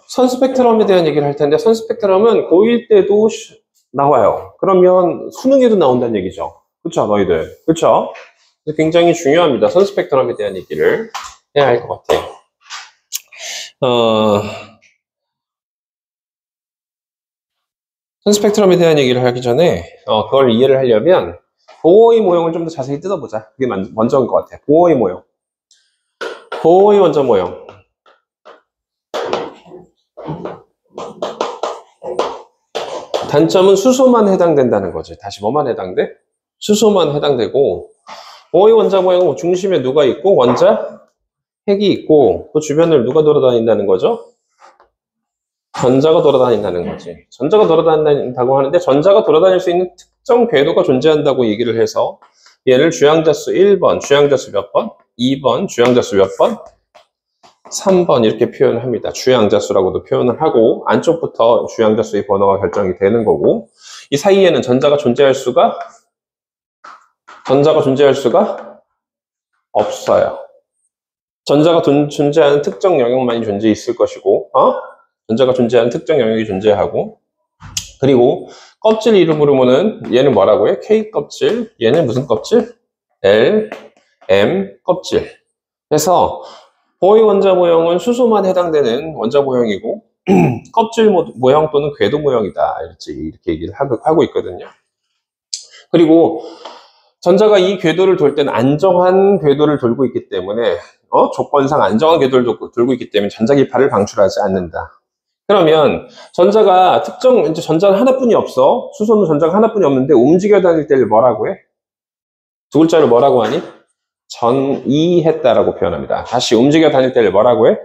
선 스펙트럼에 대한 얘기를 할 텐데, 선 스펙트럼은 고1 때도 나와요. 그러면 수능에도 나온다는 얘기죠. 그쵸, 너희들. 그쵸? 굉장히 중요합니다. 선 스펙트럼에 대한 얘기를 해야 할 것 같아요. 선 스펙트럼에 대한 얘기를 하기 전에, 그걸 이해를 하려면, 보어의 모형을 좀 더 자세히 뜯어보자. 그게 먼저인 것 같아. 보어의 모형. 보어의 원자 모형. 단점은 수소만 해당된다는 거지. 다시 뭐만 해당돼? 수소만 해당되고, 보어의 원자 모형은 중심에 누가 있고, 원자, 핵이 있고, 그 주변을 누가 돌아다닌다는 거죠? 전자가 돌아다닌다는 거지. 전자가 돌아다닌다고 하는데, 전자가 돌아다닐 수 있는 특정 궤도가 존재한다고 얘기를 해서, 얘를 주양자수 1번, 주양자수 몇 번? 2번, 주양자수 몇 번? 3번 이렇게 표현을 합니다. 주양자수라고도 표현을 하고 안쪽부터 주양자수의 번호가 결정이 되는 거고 이 사이에는 전자가 존재할 수가 없어요. 전자가 존재하는 특정 영역만이 존재 있을 것이고 전자가 존재하는 특정 영역이 존재하고 그리고 껍질 이름으로는 얘는 뭐라고 해? K 껍질, 얘는 무슨 껍질? L, M 껍질. 그래서 보어의 원자 모형은 수소만 해당되는 원자 모형이고 껍질 모형 또는 궤도 모형이다. 이렇게 얘기를 하고 있거든요. 그리고 전자가 이 궤도를 돌 때는 안정한 궤도를 돌고 있기 때문에 조건상 안정한 궤도를 돌고 있기 때문에 전자기파를 방출하지 않는다. 그러면 전자가 이제 전자는 하나뿐이 없어. 수소는 전자가 하나뿐이 없는데 움직여 다닐 때를 뭐라고 해? 두 글자를 뭐라고 하니? 전이했다라고 표현합니다. 다시 움직여 다닐 때를 뭐라고 해?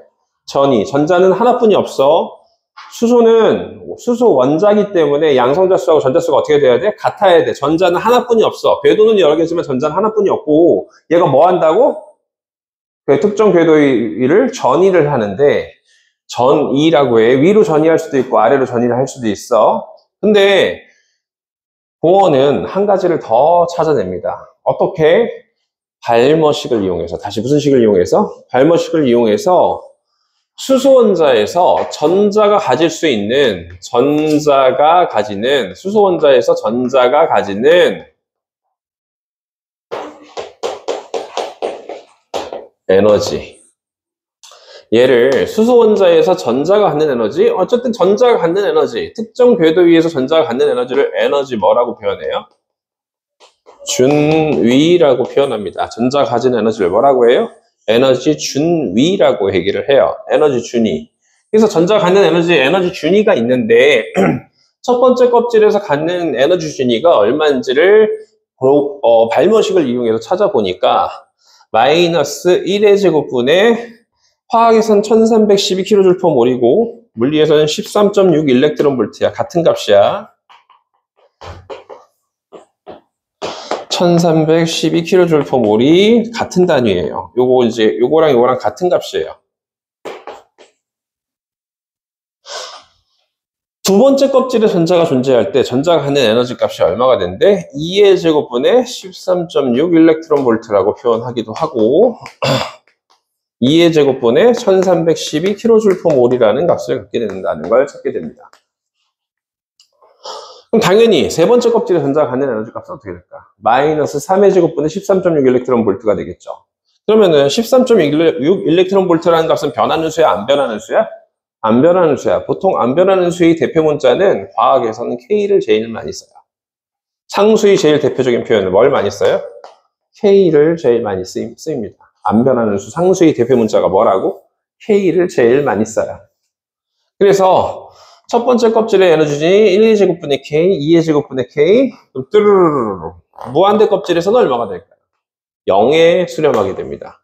전이. 전자는 하나뿐이 없어. 수소는 수소 원자기 때문에 양성자수하고 전자수가 어떻게 돼야 돼? 같아야 돼. 전자는 하나뿐이 없어. 궤도는 여러 개지만 전자는 하나뿐이 없고 얘가 뭐 한다고? 그 특정 궤도를 전이를 하는데 전이라고 해. 위로 전이할 수도 있고 아래로 전이를 할 수도 있어. 근데 보어는 한 가지를 더 찾아냅니다. 어떻게? 발머식을 이용해서 다시 무슨 식을 이용해서? 발머식을 이용해서 수소원자에서 전자가 가질 수 있는 수소원자에서 전자가 가지는 에너지 얘를 수소원자에서 전자가 갖는 에너지 어쨌든 전자가 갖는 에너지 특정 궤도 위에서 전자가 갖는 에너지를 에너지 뭐라고 표현해요? 준위라고 표현합니다. 전자가 가진 에너지를 뭐라고 해요? 에너지 준위라고 얘기를 해요. 에너지 준위. 그래서 전자가 갖는 에너지 준위가 있는데 첫 번째 껍질에서 갖는 에너지 준위가 얼마인지를 발머식을 이용해서 찾아보니까 마이너스 1의 제곱분의 화학에선 1312kJ/몰이고 물리에서는 13.6 일렉트론볼트야. 같은 값이야. 1312kJ/몰이 같은 단위예요. 요거랑 같은 값이에요. 두 번째 껍질에 전자가 존재할 때 전자가 갖는 에너지 값이 얼마가 된대? 2의 제곱분의 13.6 일렉트론볼트라고 표현하기도 하고 2의 제곱분의 1312kJ/몰이라는 값을 갖게 된다는 걸 찾게 됩니다. 그럼 당연히 세 번째 껍질에 전자가 갖는 에너지 값은 어떻게 될까? 마이너스 3의 제곱분의 13.6 일렉트론볼트가 되겠죠. 그러면은 13.6 일렉트론볼트라는 값은 변하는 수야? 안 변하는 수야? 안 변하는 수야. 보통 안 변하는 수의 대표 문자는 과학에서는 K를 제일 많이 써요. 상수의 제일 대표적인 표현은 뭘 많이 써요? K를 제일 많이 쓰입니다. 안 변하는 수 상수의 대표 문자가 뭐라고? K를 제일 많이 써요. 그래서 첫 번째 껍질의 에너지준이 1의 제곱분의 K, 2의 제곱분의 K, 뚜루루루루. 무한대 껍질에서는 얼마가 될까요? 0에 수렴하게 됩니다.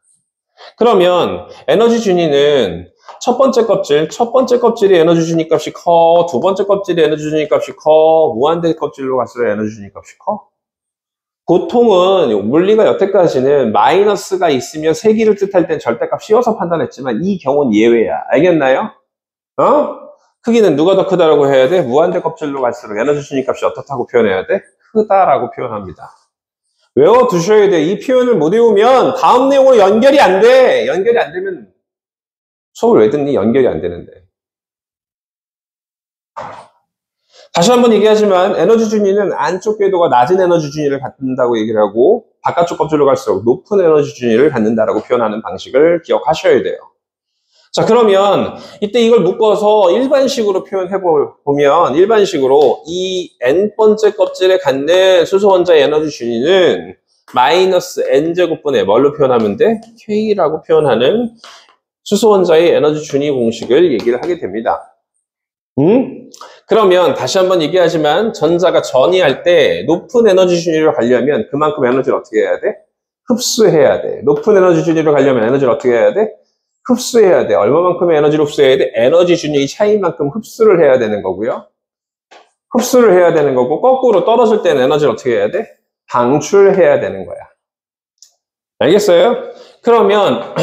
그러면 에너지 준위는 첫 번째 껍질의 에너지 준위 값이 커, 두 번째 껍질의 에너지 준위 값이 커, 무한대 껍질로 갈수록 에너지 준위 값이 커? 보통은 물리가 여태까지는 마이너스가 있으면 세기를 뜻할 땐 절대값 씌워서 판단했지만 이 경우는 예외야. 알겠나요? 크기는 누가 더 크다라고 해야 돼? 무한대 껍질로 갈수록 에너지 준위 값이 어떻다고 표현해야 돼? 크다라고 표현합니다. 외워두셔야 돼. 이 표현을 못 외우면 다음 내용으로 연결이 안 돼. 연결이 안 되면 수업을 왜 듣니? 연결이 안 되는데. 다시 한번 얘기하지만 에너지 준위는 안쪽 궤도가 낮은 에너지 준위를 갖는다고 얘기를 하고 바깥쪽 껍질로 갈수록 높은 에너지 준위를 갖는다라고 표현하는 방식을 기억하셔야 돼요. 자, 그러면 이때 이걸 묶어서 일반식으로 표현해 보면 일반식으로 이 n번째 껍질에 갖는 수소 원자의 에너지 준위는 마이너스 n제곱분의 뭘로 표현하면 돼? K라고 표현하는 수소 원자의 에너지 준위 공식을 얘기를 하게 됩니다. 그러면 다시 한번 얘기하지만 전자가 전이할 때 높은 에너지 준위를 가려면 그만큼 에너지를 어떻게 해야 돼? 흡수해야 돼. 높은 에너지 준위를 가려면 에너지를 어떻게 해야 돼? 흡수해야 돼. 얼마만큼의 에너지를 흡수해야 돼? 에너지 준위 차이만큼 흡수를 해야 되는 거고요. 흡수를 해야 되는 거고 거꾸로 떨어질 때는 에너지를 어떻게 해야 돼? 방출해야 되는 거야. 알겠어요? 그러면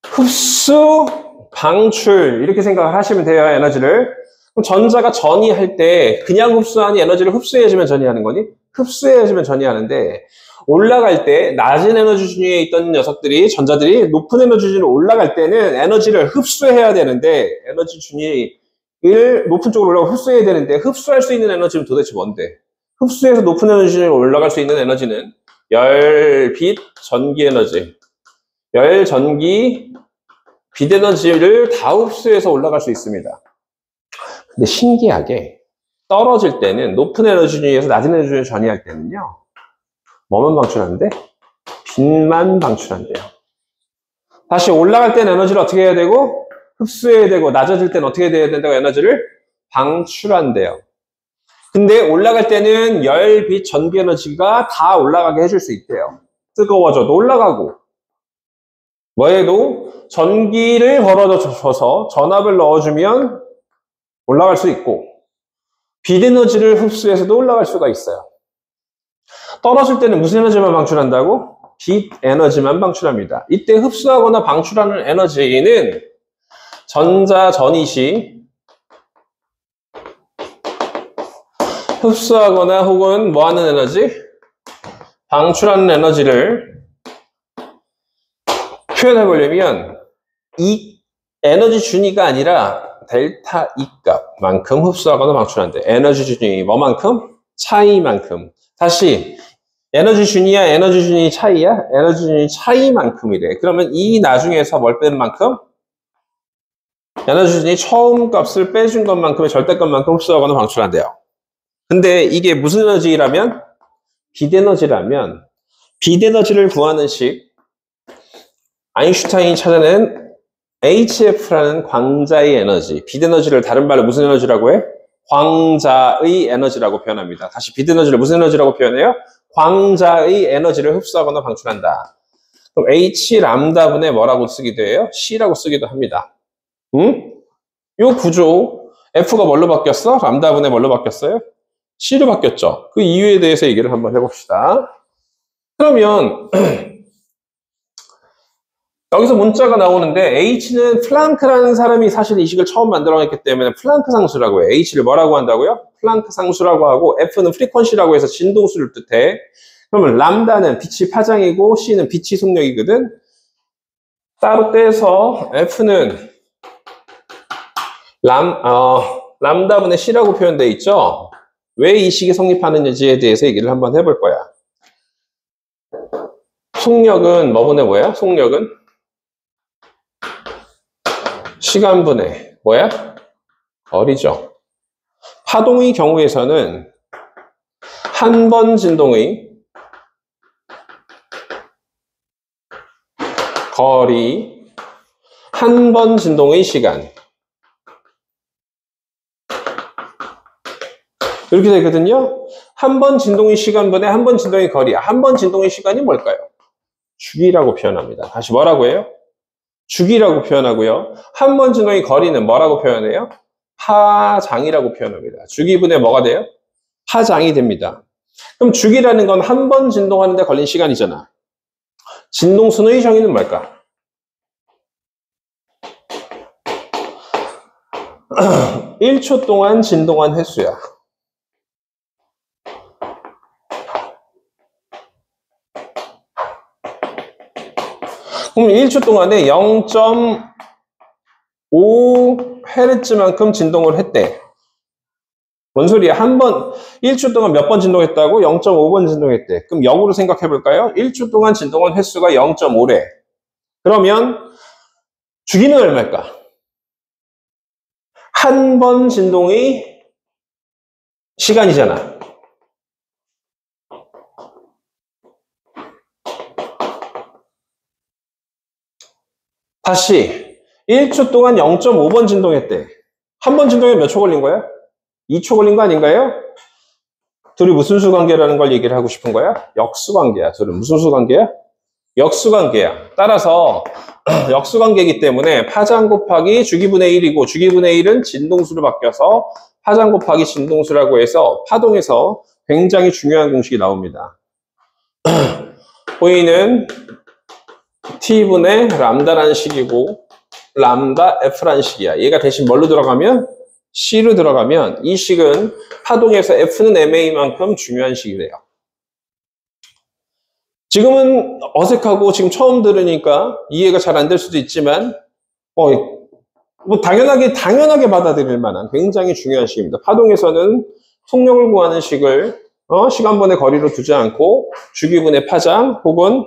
흡수, 방출 이렇게 생각을 하시면 돼요. 에너지를. 그럼 전자가 전이할 때 그냥 흡수하니 에너지를 흡수해야지만 전이하는 거니? 흡수해야지만 전이하는데 올라갈 때 낮은 에너지 준위에 있던 녀석들이 전자들이 높은 에너지 준위로 올라갈 때는 에너지를 흡수해야 되는데 에너지 준위를 높은 쪽으로 올라가고 흡수해야 되는데 흡수할 수 있는 에너지는 도대체 뭔데? 흡수해서 높은 에너지 준위로 올라갈 수 있는 에너지는 열, 빛, 전기 에너지 열, 전기, 빛 에너지를 다 흡수해서 올라갈 수 있습니다. 근데 신기하게 떨어질 때는 높은 에너지 준위에서 낮은 에너지 준위로 전이할 때는요. 뭐만 방출한대? 빛만 방출한대요. 다시 올라갈 때는 에너지를 어떻게 해야 되고 흡수해야 되고 낮아질 때는 어떻게 해야 된다고 에너지를 방출한대요. 근데 올라갈 때는 열, 빛, 전기 에너지가 다 올라가게 해줄 수 있대요. 뜨거워져도 올라가고 뭐해도 전기를 걸어줘서 전압을 넣어주면 올라갈 수 있고 빛 에너지를 흡수해서도 올라갈 수가 있어요. 떨어질 때는 무슨 에너지만 방출한다고? 빛 에너지만 방출합니다. 이때 흡수하거나 방출하는 에너지는 전자 전이 시 흡수하거나 혹은 뭐 하는 에너지? 방출하는 에너지를 표현해 보려면 이 에너지 준위가 아니라 델타 E 값만큼 흡수하거나 방출한대. 에너지 준위 뭐만큼? 차이만큼. 다시 에너지 준위야 에너지 준위 차이야? 에너지 준위 차이만큼이래. 그러면 이 나중에서 뭘 빼는 만큼? 에너지 준위 처음 값을 빼준 것만큼의 절대값만큼 흡수하거나 방출한대요. 근데 이게 무슨 에너지라면? 빛 에너지라면 빛 에너지를 구하는 식 아인슈타인이 찾아낸 HF라는 광자의 에너지, 빛 에너지를 다른 말로 무슨 에너지라고 해? 광자의 에너지라고 표현합니다. 다시 빛 에너지를 무슨 에너지라고 표현해요? 광자의 에너지를 흡수하거나 방출한다. 그럼 H 람다분의 뭐라고 쓰기도 해요? C라고 쓰기도 합니다. 요 구조 F가 뭘로 바뀌었어? 람다분의 뭘로 바뀌었어요? C로 바뀌었죠. 그 이유에 대해서 얘기를 한번 해봅시다. 그러면 여기서 문자가 나오는데 H는 플랑크라는 사람이 사실 이 식을 처음 만들어냈기 때문에 플랑크 상수라고 해요. H를 뭐라고 한다고요? 플랑크 상수라고 하고 F는 프리퀀시라고 해서 진동수를 뜻해. 그러면 람다는 빛이 파장이고 C는 빛이 속력이거든. 따로 떼서 F는 람다분의 C라고 표현되어 있죠. 왜 이 식이 성립하는지에 대해서 얘기를 한번 해볼 거야. 속력은 뭐분의 뭐야? 속력은 시간분의 뭐야? 거리죠. 파동의 경우에서는 한 번 진동의 거리, 한 번 진동의 시간 이렇게 되거든요. 한 번 진동의 시간분의 한 번 진동의 거리. 한 번 진동의 시간이 뭘까요? 주기라고 표현합니다. 다시 뭐라고 해요? 주기라고 표현하고요. 한 번 진동의 거리는 뭐라고 표현해요? 파장이라고 표현합니다. 주기분의 뭐가 돼요? 파장이 됩니다. 그럼 주기라는 건 한 번 진동하는 데 걸린 시간이잖아. 진동순의 정의는 뭘까? (1초) 동안 진동한 횟수야. 그럼 1초 동안에 5Hz만큼 진동을 했대. 뭔 소리야? 1초 동안 몇 번 진동했다고? 0.5번 진동했대. 그럼 역으로 생각해 볼까요? 1초 동안 진동한 횟수가 0.5래. 그러면 주기는 얼마일까? 한 번 진동이 시간이잖아. 다시 1초 동안 0.5번 진동했대. 한 번 진동에 몇 초 걸린 거야? 2초 걸린 거 아닌가요? 둘이 무슨 수관계라는 걸 얘기를 하고 싶은 거야? 역수관계야. 둘은 무슨 수관계야? 역수관계야. 따라서 역수관계이기 때문에 파장 곱하기 주기분의 1이고 주기분의 1은 진동수로 바뀌어서 파장 곱하기 진동수라고 해서 파동에서 굉장히 중요한 공식이 나옵니다. 보이는 T분의 람다라는 식이고 람다 F라는 식이야. 얘가 대신 뭘로 들어가면? C로 들어가면 이 식은 파동에서 F는 MA만큼 중요한 식이래요. 지금은 어색하고 지금 처음 들으니까 이해가 잘 안 될 수도 있지만 뭐 당연하게 받아들일 만한 굉장히 중요한 식입니다. 파동에서는 속력을 구하는 식을 시간분의 거리로 두지 않고 주기분의 파장 혹은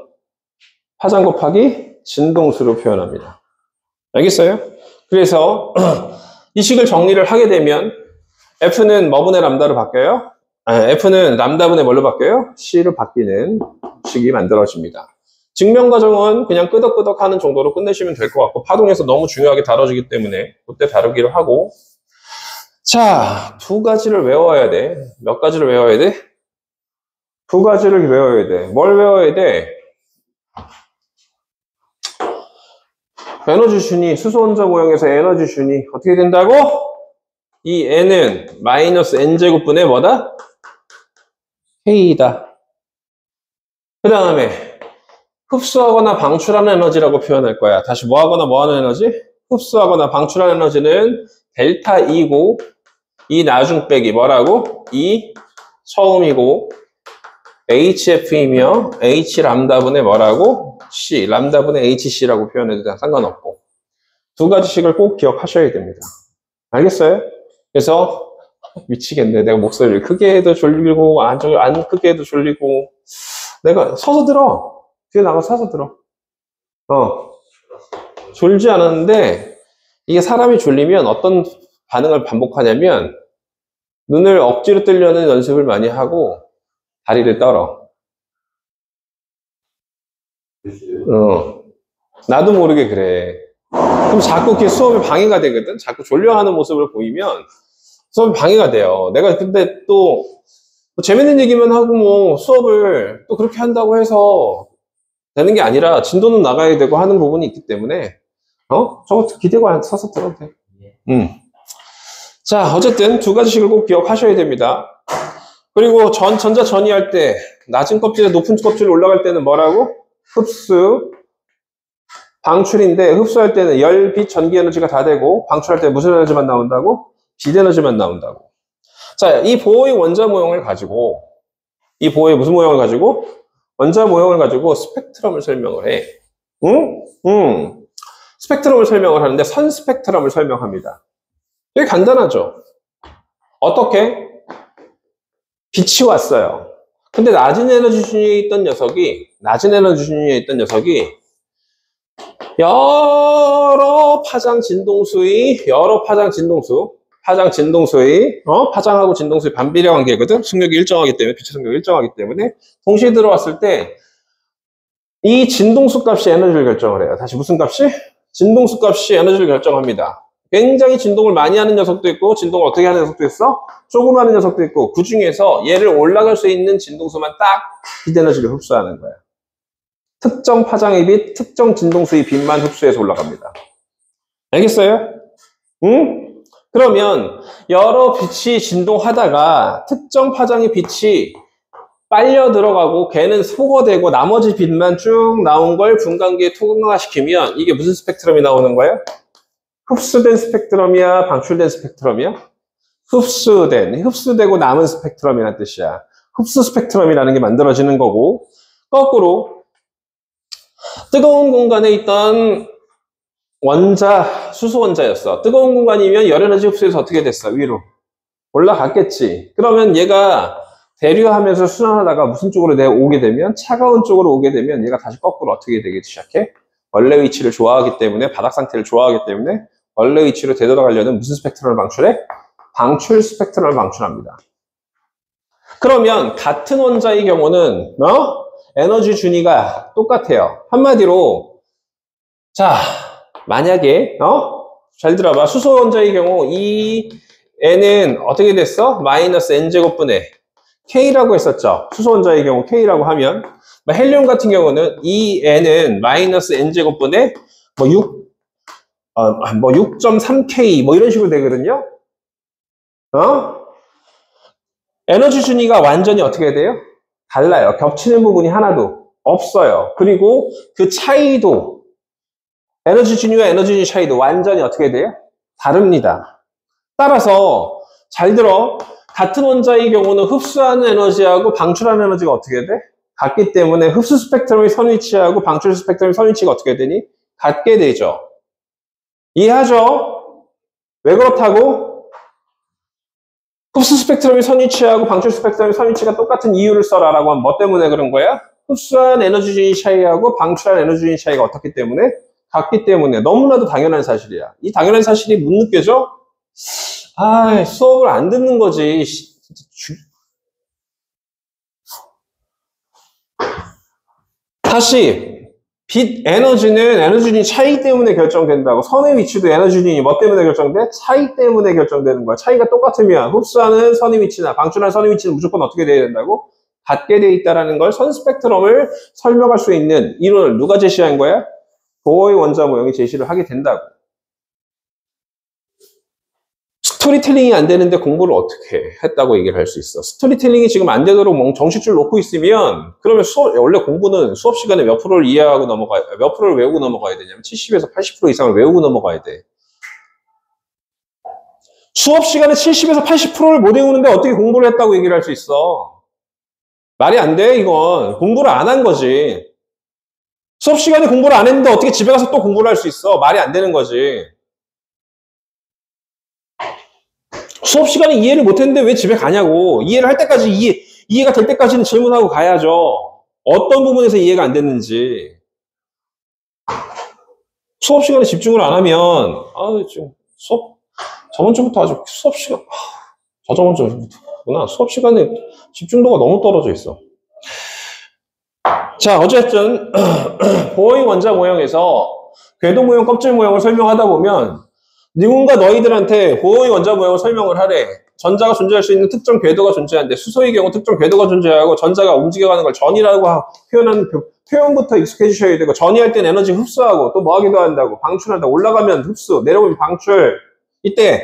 파장 곱하기 진동수로 표현합니다. 알겠어요? 그래서 이 식을 정리를 하게 되면 F는 뭐분의 람다로 바뀌어요? F는 람다분의 뭘로 바뀌어요? C로 바뀌는 식이 만들어집니다. 증명 과정은 그냥 끄덕끄덕 하는 정도로 끝내시면 될 것 같고 파동에서 너무 중요하게 다뤄지기 때문에 그때 다루기로 하고 자, 두 가지를 외워야 돼. 몇 가지를 외워야 돼? 두 가지를 외워야 돼. 뭘 외워야 돼? 에너지 순위, 수소원자 모형에서 에너지 순위 어떻게 된다고? 이 N은 마이너스 N제곱분의 뭐다? K이다. 그 다음에 흡수하거나 방출하는 에너지라고 표현할 거야. 다시 뭐하거나 뭐하는 에너지? 흡수하거나 방출하는 에너지는 델타 E고 이 나중 빼기 뭐라고? E 처음이고 HF이며 H 람다분의 뭐라고? C 람다분의 HC라고 표현해도 상관없고 두 가지씩을 꼭 기억하셔야 됩니다. 알겠어요? 그래서 미치겠네. 내가 목소리를 크게 해도 졸리고 안 크게 해도 졸리고 내가 서서 들어. 뒤에 나가 서서 들어. 졸지 않았는데 이게 사람이 졸리면 어떤 반응을 반복하냐면 눈을 억지로 뜨려는 연습을 많이 하고 다리를 떨어. 나도 모르게 그래. 그럼 자꾸 이렇게 수업에 방해가 되거든. 자꾸 졸려하는 모습을 보이면 수업에 방해가 돼요. 내가 근데 또 재밌는 얘기만 하고 뭐 수업을 또 그렇게 한다고 해서 되는 게 아니라 진도는 나가야 되고 하는 부분이 있기 때문에 저거 기대고 안 서서 들어도 돼. 자, 어쨌든 두 가지씩을 꼭 기억하셔야 됩니다. 그리고 전자 전이할 때 낮은 껍질에 높은 껍질 올라갈 때는 뭐라고? 흡수, 방출인데 흡수할 때는 열, 빛, 전기 에너지가 다 되고 방출할 때 무슨 에너지만 나온다고? 빛 에너지만 나온다고. 자, 이 보호의 원자 모형을 가지고 이 보호의 무슨 모형을 가지고? 원자 모형을 가지고 스펙트럼을 설명을 해. 스펙트럼을 설명을 하는데 선 스펙트럼을 설명합니다. 되게 간단하죠? 어떻게? 빛이 왔어요. 근데 낮은 에너지 순위에 있던 녀석이 여러 파장 진동수의 파장하고 진동수의 반비례 관계거든. 승력이 일정하기 때문에 빛의 승력이 일정하기 때문에 동시에 들어왔을 때 이 진동수 값이 에너지를 결정을 해요. 다시 무슨 값이? 진동수 값이 에너지를 결정합니다. 굉장히 진동을 많이 하는 녀석도 있고 진동을 어떻게 하는 녀석도 있어? 조금 하는 녀석도 있고 그 중에서 얘를 올라갈 수 있는 진동수만 딱 빛 에너지를 흡수하는 거야. 특정 파장의 빛, 특정 진동수의 빛만 흡수해서 올라갑니다. 알겠어요? 그러면 여러 빛이 진동하다가 특정 파장의 빛이 빨려 들어가고 걔는 소거되고 나머지 빛만 쭉 나온 걸 분광기에 통과시키면 이게 무슨 스펙트럼이 나오는 거예요? 흡수된 스펙트럼이야? 방출된 스펙트럼이야? 흡수되고 남은 스펙트럼이라는 뜻이야. 흡수 스펙트럼이라는 게 만들어지는 거고 거꾸로 뜨거운 공간에 있던 수소 원자였어. 뜨거운 공간이면 열 에너지 흡수해서 어떻게 됐어? 위로 올라갔겠지. 그러면 얘가 대류하면서 순환하다가 무슨 쪽으로 오게 되면, 차가운 쪽으로 오게 되면 얘가 다시 거꾸로 어떻게 되기 시작해? 원래 위치를 좋아하기 때문에, 바닥 상태를 좋아하기 때문에 원래 위치로 되돌아가려는 무슨 스펙트럼을 방출해? 방출 스펙트럼을 방출합니다. 그러면 같은 원자의 경우는 에너지 준위가 똑같아요. 한마디로, 자, 만약에 잘 들어봐. 수소 원자의 경우 이 N은 어떻게 됐어? 마이너스 N제곱분의 K라고 했었죠. 수소 원자의 경우 K라고 하면, 헬륨 같은 경우는 이 N은 마이너스 N제곱분의 6.3K 이런 식으로 되거든요. 에너지 준위가 완전히 어떻게 돼요? 달라요. 겹치는 부분이 하나도 없어요. 그리고 그 차이도, 에너지 준위와 에너지 준위 차이도 완전히 어떻게 돼요? 다릅니다. 따라서 잘 들어. 같은 원자의 경우는 흡수하는 에너지하고 방출하는 에너지가 어떻게 돼? 같기 때문에 흡수 스펙트럼의 선위치하고 방출 스펙트럼의 선위치가 어떻게 되니? 같게 되죠. 이해하죠? 왜 그렇다고? 흡수 스펙트럼의 선위치하고 방출 스펙트럼의 선위치가 똑같은 이유를 써라라고 하면 뭐 때문에 그런 거야? 흡수한 에너지 준위 차이하고 방출한 에너지 준위 차이가 어떻기 때문에? 같기 때문에. 너무나도 당연한 사실이야. 이 당연한 사실이 못 느껴져? 수업을 안 듣는 거지. 다시, 빛 에너지는 에너지 준위 차이 때문에 결정된다고. 선의 위치도 에너지 준위 뭐 때문에 결정돼? 차이 때문에 결정되는 거야. 차이가 똑같으면 흡수하는 선의 위치나 방출하는 선의 위치는 무조건 어떻게 돼야 된다고? 같게 돼 있다라는 걸 선 스펙트럼을 설명할 수 있는 이론을 누가 제시한 거야? 보어의 원자 모형이 제시를 하게 된다고. 스토리텔링이 안 되는데 공부를 어떻게 했다고 얘기를 할 수 있어. 스토리텔링이 지금 안 되도록 정식줄 놓고 있으면, 그러면 원래 공부는 수업 시간에 몇 프로를 이해하고 몇 프로를 외우고 넘어가야 되냐면 70에서 80% 이상을 외우고 넘어가야 돼. 수업 시간에 70에서 80%를 못 외우는데 어떻게 공부를 했다고 얘기를 할 수 있어. 말이 안 돼, 이건. 공부를 안 한 거지. 수업 시간에 공부를 안 했는데 어떻게 집에 가서 또 공부를 할 수 있어. 말이 안 되는 거지. 수업 시간에 이해를 못했는데 왜 집에 가냐고. 이해를 할 때까지, 이해가 될 때까지는 질문하고 가야죠. 어떤 부분에서 이해가 안 됐는지. 수업 시간에 집중을 안 하면, 지금 저번 주부터 아주 수업 시간, 저번 주부터구나. 수업 시간에 집중도가 너무 떨어져 있어. 자, 어쨌든, 보어의 원자 모형에서 궤도 모형, 껍질 모형을 설명하다 보면, 누군가 너희들한테 보어의 원자 모형을 설명을 하래. 전자가 존재할 수 있는 특정 궤도가 존재하는데, 수소의 경우 특정 궤도가 존재하고 전자가 움직여가는 걸 전이라고 표현하는 표현부터 익숙해지셔야 되고, 전이할 땐 에너지 흡수하고 또 뭐 하기도 한다고. 방출한다. 올라가면 흡수, 내려오면 방출. 이때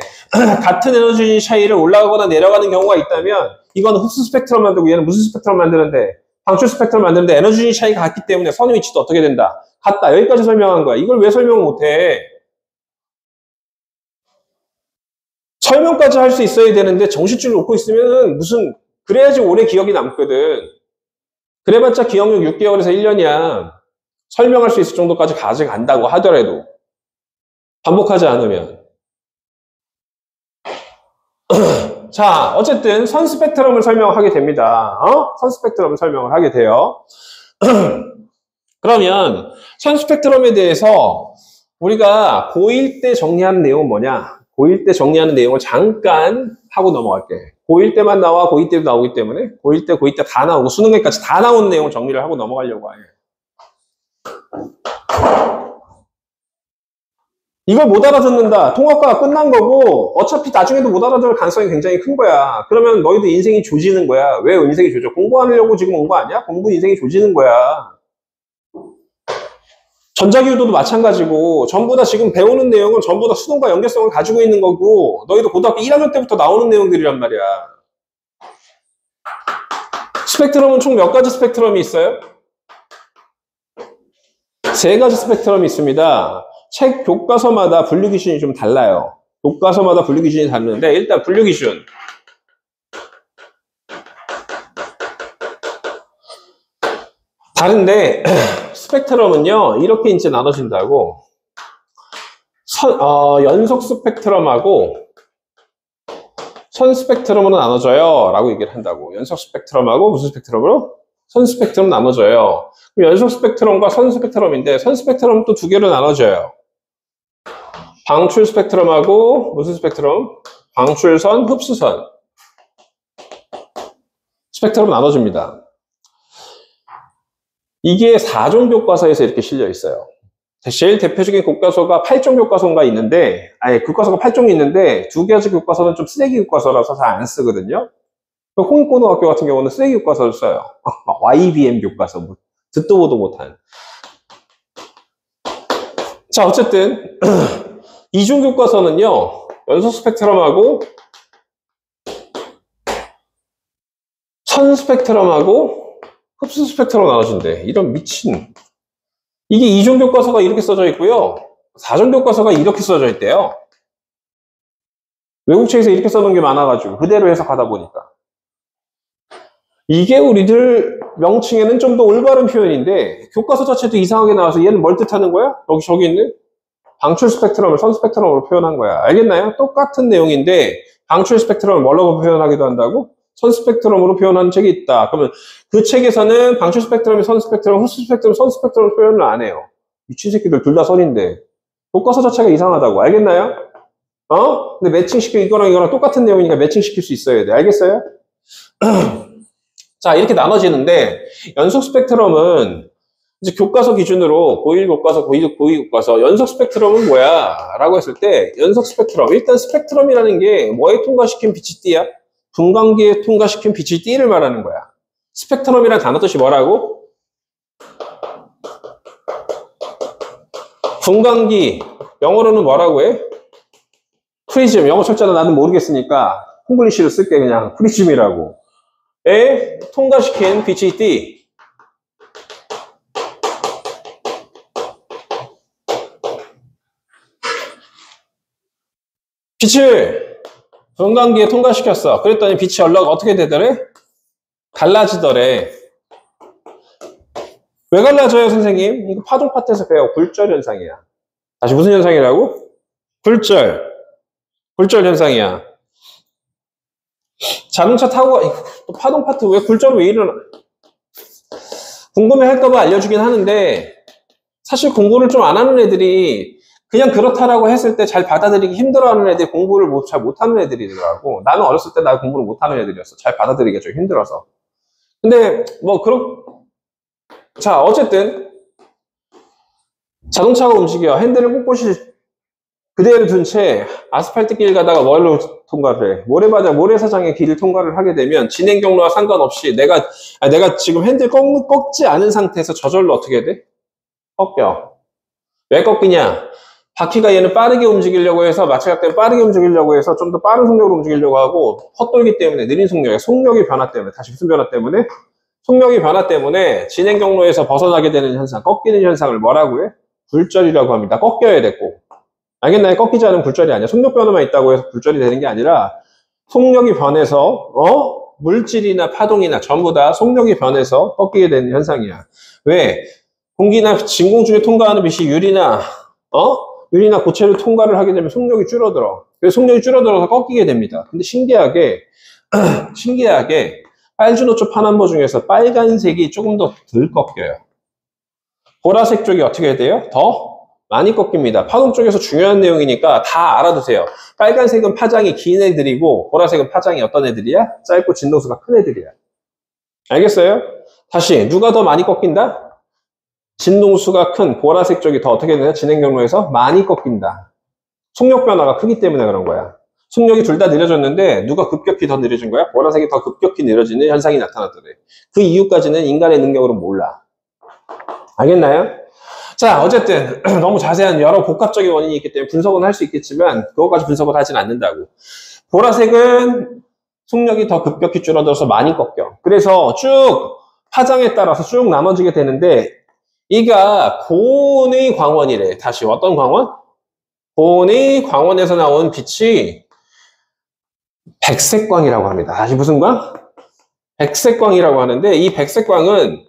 같은 에너지 차이를 올라가거나 내려가는 경우가 있다면, 이건 흡수 스펙트럼 만들고 얘는 무슨 스펙트럼 만드는데, 방출 스펙트럼 만드는데 에너지 차이가 같기 때문에 선의 위치도 어떻게 된다? 같다. 여기까지 설명한 거야. 이걸 왜 설명을 못해? 설명까지 할 수 있어야 되는데 정식줄 놓고 있으면은 그래야지 오래 기억이 남거든. 그래봤자 기억력 6개월에서 1년이야. 설명할 수 있을 정도까지 가져간다고 하더라도. 반복하지 않으면. 자, 어쨌든 선 스펙트럼을 설명하게 됩니다. 선 스펙트럼을 설명을 하게 돼요. 그러면 선 스펙트럼에 대해서 우리가 고1 때 정리하는 내용은 뭐냐? 고1 때 정리하는 내용을 잠깐 하고 넘어갈게. 고1 때만 나와, 고2 때도 나오기 때문에 고1 때, 고2 때 다 나오고 수능에까지 다 나오는 내용을 정리를 하고 넘어가려고 해. 이걸 못 알아듣는다. 통합과가 끝난 거고 어차피 나중에도 못 알아들을 가능성이 굉장히 큰 거야. 그러면 너희도 인생이 조지는 거야. 왜 인생이 조져? 공부하려고 지금 온 거 아니야? 공부 인생이 조지는 거야. 전자기후도도 마찬가지고 전부 다 지금 배우는 내용은 전부 다 수능과 연계성을 가지고 있는 거고 너희도 고등학교 1학년 때부터 나오는 내용들이란 말이야. 스펙트럼은 총 몇 가지 스펙트럼이 있어요? 3가지 스펙트럼이 있습니다. 책 교과서마다 분류 기준이 좀 달라요. 교과서마다 분류 기준이 다른데 일단 분류 기준. 다른데 스펙트럼은요 이렇게 이제 나눠진다고. 연속 스펙트럼하고 선 스펙트럼으로 나눠져요 라고 얘기를 한다고. 연속 스펙트럼하고 무슨 스펙트럼으로? 선 스펙트럼 나눠져요. 그럼 연속 스펙트럼과 선 스펙트럼인데 선 스펙트럼 또 두 개로 나눠져요. 방출 스펙트럼하고 무슨 스펙트럼? 방출선, 흡수선 스펙트럼 나눠집니다. 이게 4종 교과서에서 이렇게 실려 있어요. 제일 대표적인 교과서가 8종 교과서가 있는데, 교과서가 8종이 있는데, 두 가지 교과서는 좀 쓰레기 교과서라서 잘 안 쓰거든요. 홍익고등학교 같은 경우는 쓰레기 교과서를 써요. YBM 교과서, 뭐, 듣도 보도 못한. 자, 어쨌든, 이중 교과서는요, 연속 스펙트럼하고, 선 스펙트럼하고, 흡수 스펙트럼 나눠진대. 이런 미친. 이게 2종 교과서가 이렇게 써져 있고요. 4종 교과서가 이렇게 써져 있대요. 외국책에서 이렇게 써놓은 게 많아가지고 그대로 해석하다 보니까. 이게 우리들 명칭에는 좀 더 올바른 표현인데 교과서 자체도 이상하게 나와서 얘는 뭘 뜻하는 거야? 여기 저기 있는 방출 스펙트럼을 선 스펙트럼으로 표현한 거야. 알겠나요? 똑같은 내용인데 방출 스펙트럼을 뭐라고 표현하기도 한다고? 선 스펙트럼으로 표현한 책이 있다. 그러면 그 책에서는 방출 스펙트럼이 선 스펙트럼, 흡수 스펙트럼, 선 스펙트럼 표현을 안 해요. 미친 새끼들 둘 다 선인데. 교과서 자체가 이상하다고. 알겠나요? 근데 매칭시켜 이거랑 똑같은 내용이니까 매칭시킬 수 있어야 돼. 알겠어요? 자, 이렇게 나눠지는데 연속 스펙트럼은 이제 교과서 기준으로 고1 교과서, 고2 교과서 연속 스펙트럼은 뭐야? 라고 했을 때 연속 스펙트럼. 일단 스펙트럼이라는 게 뭐에 통과시킨 빛이 띠야? 분광기에 통과시킨 빛이 띠를 말하는 거야. 스펙트럼이라는 단어 뜻이 뭐라고? 분광기. 영어로는 뭐라고 해? 프리즘. 영어 철자는 나는 모르겠으니까 콩글리시로 쓸게. 그냥 프리즘이라고. 에 통과시킨 빛이 띠. 빛을 분광기에 통과시켰어. 그랬더니 빛이 연락 어떻게 되더래? 갈라지더래. 왜 갈라져요, 선생님? 이거 파동 파트에서 배워. 굴절 현상이야. 다시 무슨 현상이라고? 굴절. 굴절 현상이야. 자동차 타고 또 파동 파트 왜 굴절은 왜 일어나? 궁금해 할까봐 알려주긴 하는데 사실 공부를 좀 안 하는 애들이 그냥 그렇다라고 했을 때 잘 받아들이기 힘들어하는 애들이 공부를 잘 못하는 애들이더라고. 나는 어렸을 때 나 공부를 못하는 애들이었어. 잘 받아들이기가 좀 힘들어서. 근데 뭐 자, 어쨌든 자동차가 움직여. 핸들을 꼿꼿이 그대로 둔 채 아스팔트 길 가다가 뭘로 통과를 해? 모래사장의 길을 통과를 하게 되면 진행 경로와 상관없이 내가 지금 핸들 꺾지 않은 상태에서 저절로 어떻게 돼? 꺾여. 왜 꺾이냐? 바퀴가 얘는 빠르게 움직이려고 해서 마찰각대로 빠르게 움직이려고 해서 좀 더 빠른 속력으로 움직이려고 하고 헛돌기 때문에 느린 속력의 변화 때문에 다시 무슨 변화 때문에? 속력의 변화 때문에 진행 경로에서 벗어나게 되는 현상, 꺾이는 현상을 뭐라고 해? 굴절이라고 합니다. 꺾여야 됐고. 알겠나요? 꺾이지 않으면 굴절이 아니야. 속력 변화만 있다고 해서 굴절이 되는 게 아니라 속력이 변해서 물질이나 파동이나 전부 다 속력이 변해서 꺾이게 되는 현상이야. 왜? 공기나 진공 중에 통과하는 빛이 유리나 고체를 통과를 하게 되면 속력이 줄어들어. 그래서 속력이 줄어들어서 꺾이게 됩니다. 근데 신기하게 빨주노초 파남보 중에서 빨간색이 조금 더 덜 꺾여요. 보라색 쪽이 어떻게 돼요? 더 많이 꺾입니다. 파동 쪽에서 중요한 내용이니까 다 알아두세요. 빨간색은 파장이 긴 애들이고 보라색은 파장이 어떤 애들이야? 짧고 진동수가 큰 애들이야. 알겠어요? 다시 누가 더 많이 꺾인다? 진동수가 큰 보라색 쪽이 더 어떻게 되냐? 진행 경로에서 많이 꺾인다. 속력 변화가 크기 때문에 그런 거야. 속력이 둘 다 느려졌는데 누가 급격히 더 느려진 거야? 보라색이 더 급격히 느려지는 현상이 나타났더래. 그 이유까지는 인간의 능력으로 몰라. 알겠나요? 자, 어쨌든 너무 자세한 여러 복합적인 원인이 있기 때문에 분석은 할 수 있겠지만 그것까지 분석을 하진 않는다고. 보라색은 속력이 더 급격히 줄어들어서 많이 꺾여. 그래서 쭉 파장에 따라서 쭉 나눠지게 되는데 이가 고온의 광원이래. 다시 어떤 광원? 고온의 광원에서 나온 빛이 백색광이라고 합니다. 다시 무슨 광? 백색광이라고 하는데 이 백색광은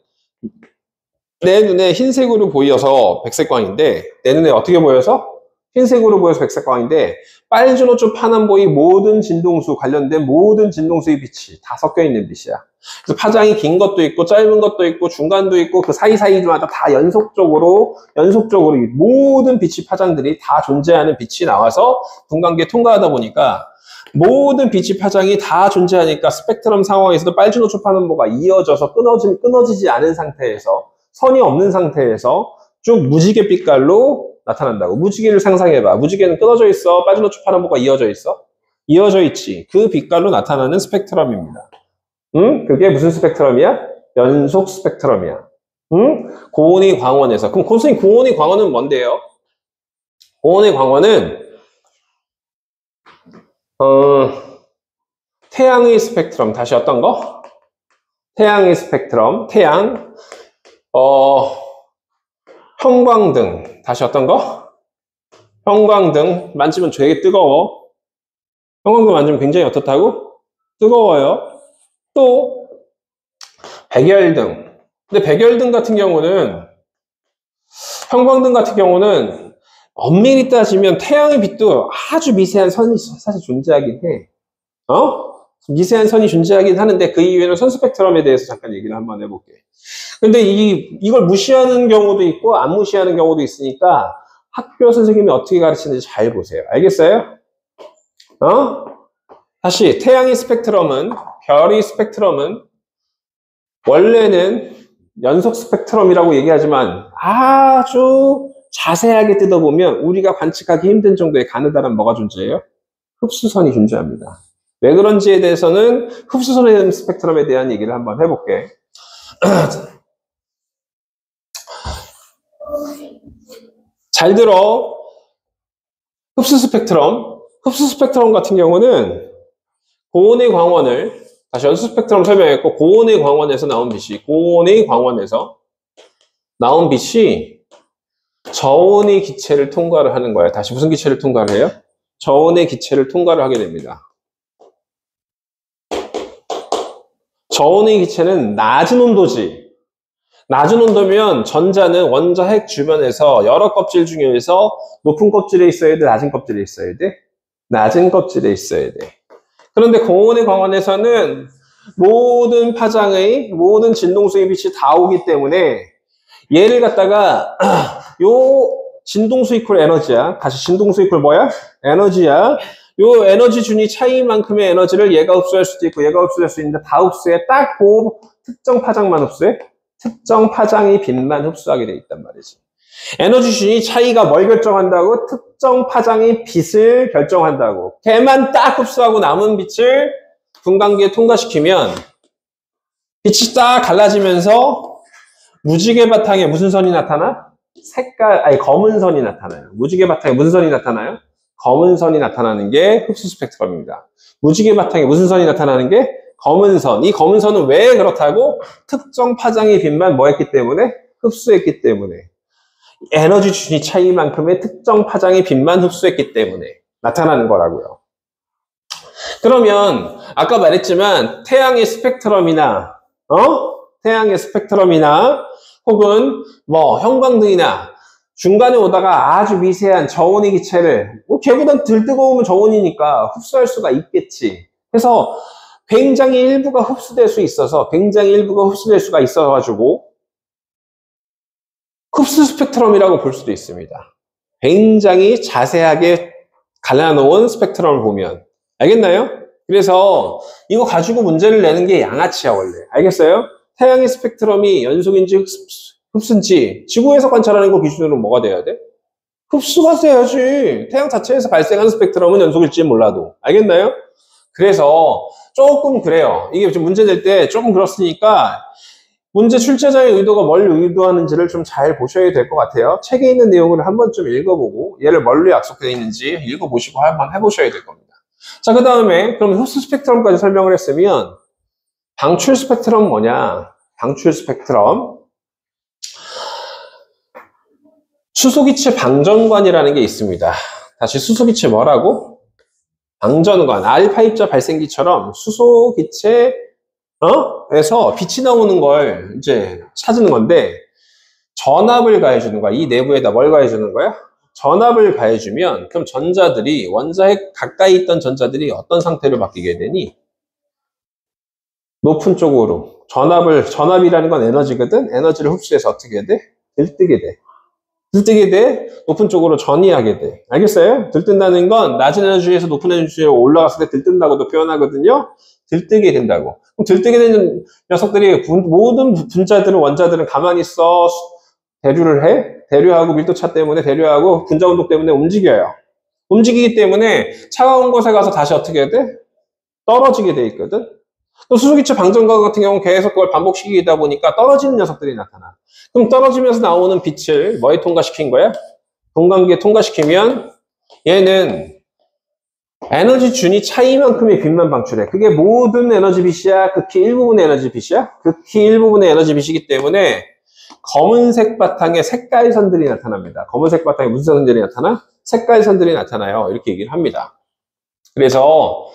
내 눈에 흰색으로 보여서 백색광인데 내 눈에 어떻게 보여서? 흰색으로 보여서 백색 광인데 빨주, 노초, 파란, 보이 모든 진동수 관련된 모든 진동수의 빛이 다 섞여 있는 빛이야. 그래서 파장이 긴 것도 있고 짧은 것도 있고 중간도 있고 그 사이사이마다 다 연속적으로 이 모든 빛이 파장들이 다 존재하는 빛이 나와서 분광기에 통과하다 보니까 모든 빛이 파장이 다 존재하니까 스펙트럼 상황에서도 빨주, 노초, 파란, 보가 이어져서 끊어지지 않은 상태에서 선이 없는 상태에서 쭉 무지개 빛깔로 나타난다고. 무지개를 상상해봐. 무지개는 끊어져 있어? 빨주, 노초, 파란, 보가 이어져 있어? 이어져 있지. 그 빛깔로 나타나는 스펙트럼입니다. 응? 그게 무슨 스펙트럼이야? 연속 스펙트럼이야. 응? 고온의 광원에서. 그럼 선생님, 고온의 광원은 뭔데요? 고온의 광원은 태양의 스펙트럼. 다시 어떤 거? 태양의 스펙트럼. 태양. 형광등. 다시 어떤 거? 형광등. 만지면 되게 뜨거워. 형광등 만지면 굉장히 어떻다고? 뜨거워요. 또 백열등. 근데 백열등 같은 경우는 형광등 같은 경우는 엄밀히 따지면 태양의 빛도 아주 미세한 선이 사실 존재하긴 해. 미세한 선이 존재하긴 하는데 그 이후에는 선 스펙트럼에 대해서 잠깐 얘기를 한번 해볼게. 근데 이걸 무시하는 경우도 있고 안 무시하는 경우도 있으니까 학교 선생님이 어떻게 가르치는지 잘 보세요. 알겠어요? 다시 태양의 스펙트럼은 별의 스펙트럼은 원래는 연속 스펙트럼이라고 얘기하지만 아주 자세하게 뜯어보면 우리가 관측하기 힘든 정도의 가느다란 뭐가 존재해요? 흡수선이 존재합니다. 왜 그런지에 대해서는 흡수선에 대한 스펙트럼에 대한 얘기를 한번 해볼게. 잘 들어. 흡수 스펙트럼 같은 경우는 고온의 광원을 다시 연수 스펙트럼 설명했고 고온의 광원에서 나온 빛이 저온의 기체를 통과를 하는 거예요. 다시 무슨 기체를 통과를 해요? 저온의 기체를 통과를 하게 됩니다. 저온의 기체는 낮은 온도지. 낮은 온도면 전자는 원자 핵 주변에서 여러 껍질 중에서 높은 껍질에 있어야 돼? 낮은 껍질에 있어야 돼? 낮은 껍질에 있어야 돼. 그런데 고온의 광원에서는 모든 진동수의 빛이 다 오기 때문에 얘를 갖다가 요 진동수 이퀄 에너지야. 다시 진동수 이퀄 뭐야? 에너지야. 요 에너지 준위 차이만큼의 에너지를 얘가 흡수할 수도 있고 얘가 흡수할 수 있는데 다 흡수해. 딱 그 특정 파장만 흡수해. 특정 파장의 빛만 흡수하게 돼 있단 말이지. 에너지 준위 차이가 뭘 결정한다고? 특정 파장의 빛을 결정한다고. 걔만 딱 흡수하고 남은 빛을 분광기에 통과시키면 빛이 딱 갈라지면서 무지개 바탕에 무슨 선이 나타나? 검은 선이 나타나요. 무지개 바탕에 무슨 선이 나타나요? 검은 선이 나타나는 게 흡수 스펙트럼입니다. 무지개 바탕에 무슨 선이 나타나는 게? 검은 선. 이 검은 선은 왜 그렇다고? 특정 파장의 빛만 뭐 했기 때문에? 흡수했기 때문에. 에너지 준위 차이만큼의 특정 파장의 빛만 흡수했기 때문에 나타나는 거라고요. 그러면 아까 말했지만 태양의 스펙트럼이나 혹은 뭐 형광등이나 중간에 오다가 아주 미세한 저온의 기체를 걔보다 덜 뜨거우면 저온이니까 흡수할 수가 있겠지. 그래서 굉장히 일부가 흡수될 수가 있어가지고 흡수 스펙트럼이라고 볼 수도 있습니다. 굉장히 자세하게 갈라놓은 스펙트럼을 보면. 알겠나요? 그래서 이거 가지고 문제를 내는 게 양아치야 원래. 알겠어요? 태양의 스펙트럼이 연속인지 흡수인지 지구에서 관찰하는 거 기준으로 뭐가 돼야 돼? 흡수가 돼야지. 태양 자체에서 발생하는 스펙트럼은 연속일지 몰라도. 알겠나요? 그래서 조금 그래요. 이게 좀 문제 낼 때 조금 그렇으니까 문제 출제자의 의도가 뭘 의도하는지를 좀 잘 보셔야 될 것 같아요. 책에 있는 내용을 한 번쯤 읽어보고 얘를 뭘로 약속되어 있는지 읽어보시고 한번 해보셔야 될 겁니다. 자, 그 다음에 그럼 흡수 스펙트럼까지 설명을 했으면 방출 스펙트럼 뭐냐? 방출 스펙트럼 수소기체 방전관이라는 게 있습니다. 다시 수소기체 뭐라고? 방전관. 알파 입자 발생기처럼 수소기체 에서 빛이 나오는 걸 이제 찾는 건데 전압을 가해주는 거야. 이 내부에다 뭘 가해주는 거야? 전압을 가해주면 그럼 전자들이 원자핵 가까이 있던 전자들이 어떤 상태로 바뀌게 되니? 높은 쪽으로. 전압이라는 건 에너지거든? 에너지를 흡수해서 어떻게 돼? 들뜨게 돼. 들뜨게 돼? 높은 쪽으로 전이하게 돼. 알겠어요? 들뜬다는 건 낮은 에너지에서 높은 에너지로 올라갔을 때 들뜬다고도 표현하거든요? 들뜨게 된다고. 그럼 들뜨게 되는 녀석들이 모든 분자들은, 원자들은 가만히 있어. 대류를 해? 대류하고 밀도차 때문에 대류하고 분자 운동 때문에 움직여요. 움직이기 때문에 차가운 곳에 가서 다시 어떻게 해야 돼? 떨어지게 돼 있거든? 또 수소기체 방전각 같은 경우는 계속 그걸 반복시키다 보니까 떨어지는 녀석들이 나타나. 그럼 떨어지면서 나오는 빛을 뭐에 통과시킨 거야? 동관계에 통과시키면 얘는 에너지 준위 차이만큼의 빛만 방출해. 그게 모든 에너지 빛이야? 극히 일부분의 에너지 빛이야? 극히 일부분의 에너지 빛이기 때문에 검은색 바탕에 색깔선들이 나타납니다. 검은색 바탕에 무슨 선들이 나타나? 색깔선들이 나타나요. 이렇게 얘기를 합니다. 그래서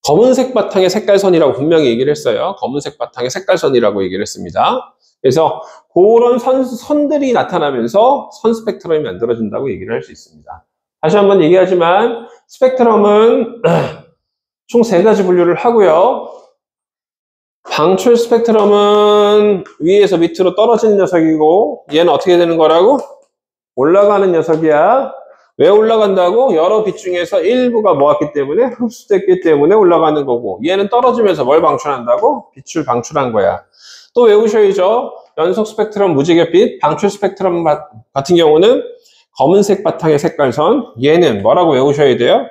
검은색 바탕의 색깔선이라고 분명히 얘기를 했어요. 검은색 바탕의 색깔선이라고 얘기를 했습니다. 그래서 그런 선들이 나타나면서 선 스펙트럼이 만들어진다고 얘기를 할 수 있습니다. 다시 한번 얘기하지만 스펙트럼은 총 3가지 분류를 하고요. 방출 스펙트럼은 위에서 밑으로 떨어지는 녀석이고 얘는 어떻게 되는 거라고? 올라가는 녀석이야. 왜 올라간다고? 여러 빛 중에서 일부가 모았기 때문에 흡수됐기 때문에 올라가는 거고 얘는 떨어지면서 뭘 방출한다고? 빛을 방출한 거야. 또 외우셔야죠. 연속 스펙트럼 무지갯빛, 방출 스펙트럼 같은 경우는 검은색 바탕의 색깔선, 얘는 뭐라고 외우셔야 돼요?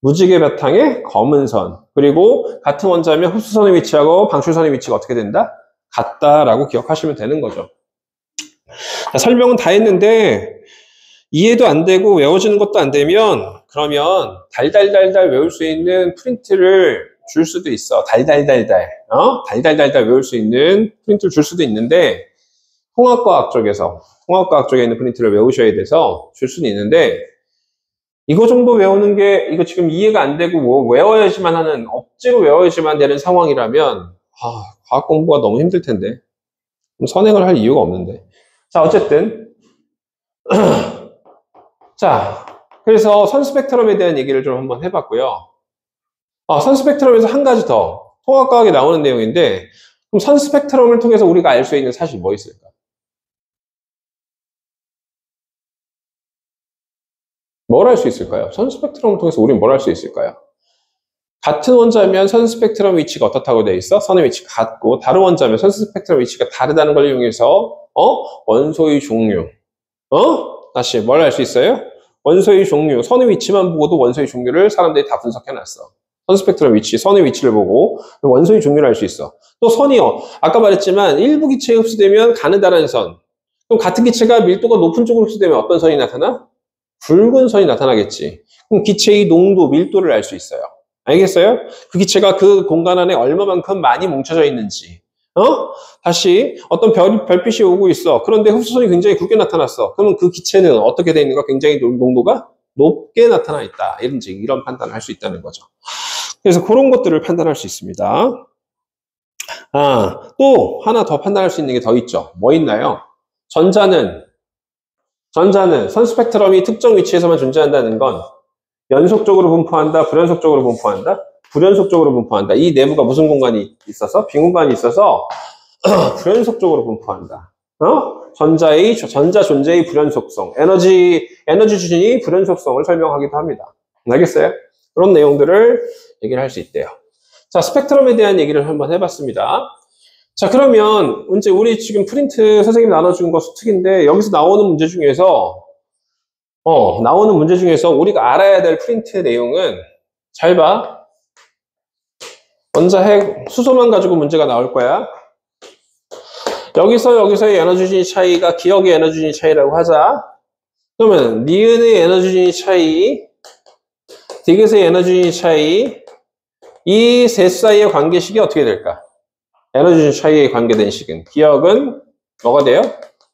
무지개 바탕의 검은선. 그리고 같은 원자면 흡수선의 위치하고 방출선의 위치가 어떻게 된다? 같다라고 기억하시면 되는 거죠. 자, 설명은 다 했는데 이해도 안 되고 외워지는 것도 안 되면 그러면 달달달달 외울 수 있는 프린트를 줄 수도 있어. 달달달달. 달달달달 외울 수 있는 프린트를 줄 수도 있는데 통합과학 쪽에 있는 프린트를 외우셔야 돼서 줄 수는 있는데 이거 정도 외우는 게 이거 지금 이해가 안 되고 뭐 외워야지만 하는 억지로 외워야지만 되는 상황이라면 과학 공부가 너무 힘들 텐데 선행을 할 이유가 없는데 자 어쨌든 자 그래서 선 스펙트럼에 대한 얘기를 좀 한번 해봤고요. 선 스펙트럼에서 한 가지 더 통합과학에 나오는 내용인데 그럼 선 스펙트럼을 통해서 우리가 알 수 있는 사실이 뭐 있을까? 뭘 알 수 있을까요? 선 스펙트럼을 통해서 우리는 뭘 알 수 있을까요? 같은 원자면 선 스펙트럼 위치가 어떻다고 되어 있어? 선의 위치가 같고 다른 원자면 선 스펙트럼 위치가 다르다는 걸 이용해서 원소의 종류 다시 뭘 알 수 있어요? 원소의 종류, 선의 위치만 보고도 원소의 종류를 사람들이 다 분석해놨어. 선 스펙트럼 위치, 선의 위치를 보고 원소의 종류를 알 수 있어. 또 선이요. 아까 말했지만 일부 기체에 흡수되면 가느다란 선. 그럼 같은 기체가 밀도가 높은 쪽으로 흡수되면 어떤 선이 나타나? 붉은 선이 나타나겠지. 그럼 기체의 농도, 밀도를 알 수 있어요. 알겠어요? 그 기체가 그 공간 안에 얼마만큼 많이 뭉쳐져 있는지. 다시 어떤 별빛이 오고 있어. 그런데 흡수선이 굉장히 굵게 나타났어. 그러면 그 기체는 어떻게 돼 있는가? 굉장히 농도가 높게 나타나 있다. 이런 판단을 할 수 있다는 거죠. 그래서 그런 것들을 판단할 수 있습니다. 또 하나 더 판단할 수 있는 게 더 있죠. 뭐 있나요? 전자는 선 스펙트럼이 특정 위치에서만 존재한다는 건 연속적으로 분포한다, 불연속적으로 분포한다? 불연속적으로 분포한다. 이 내부가 무슨 공간이 있어서? 빈 공간이 있어서 불연속적으로 분포한다. 전자 존재의 불연속성, 에너지 주진이 불연속성을 설명하기도 합니다. 알겠어요? 그런 내용들을 얘기를 할 수 있대요. 자, 스펙트럼에 대한 얘기를 한번 해봤습니다. 자, 그러면 이제 우리 지금 프린트 선생님이 나눠준 거 수특인데 여기서 나오는 문제 중에서 우리가 알아야 될 프린트 내용은 잘 봐. 원자핵 수소만 가지고 문제가 나올 거야. 여기서의 에너지 주진이 차이가 기억의 에너지 주진이 차이라고 하자. 그러면 니은의 에너지 주진이 차이, 디귿의 에너지 주진이 차이, 이 셋 사이의 관계식이 어떻게 될까? 에너지 주진 차이에 관계된 식은 기억은 뭐가 돼요?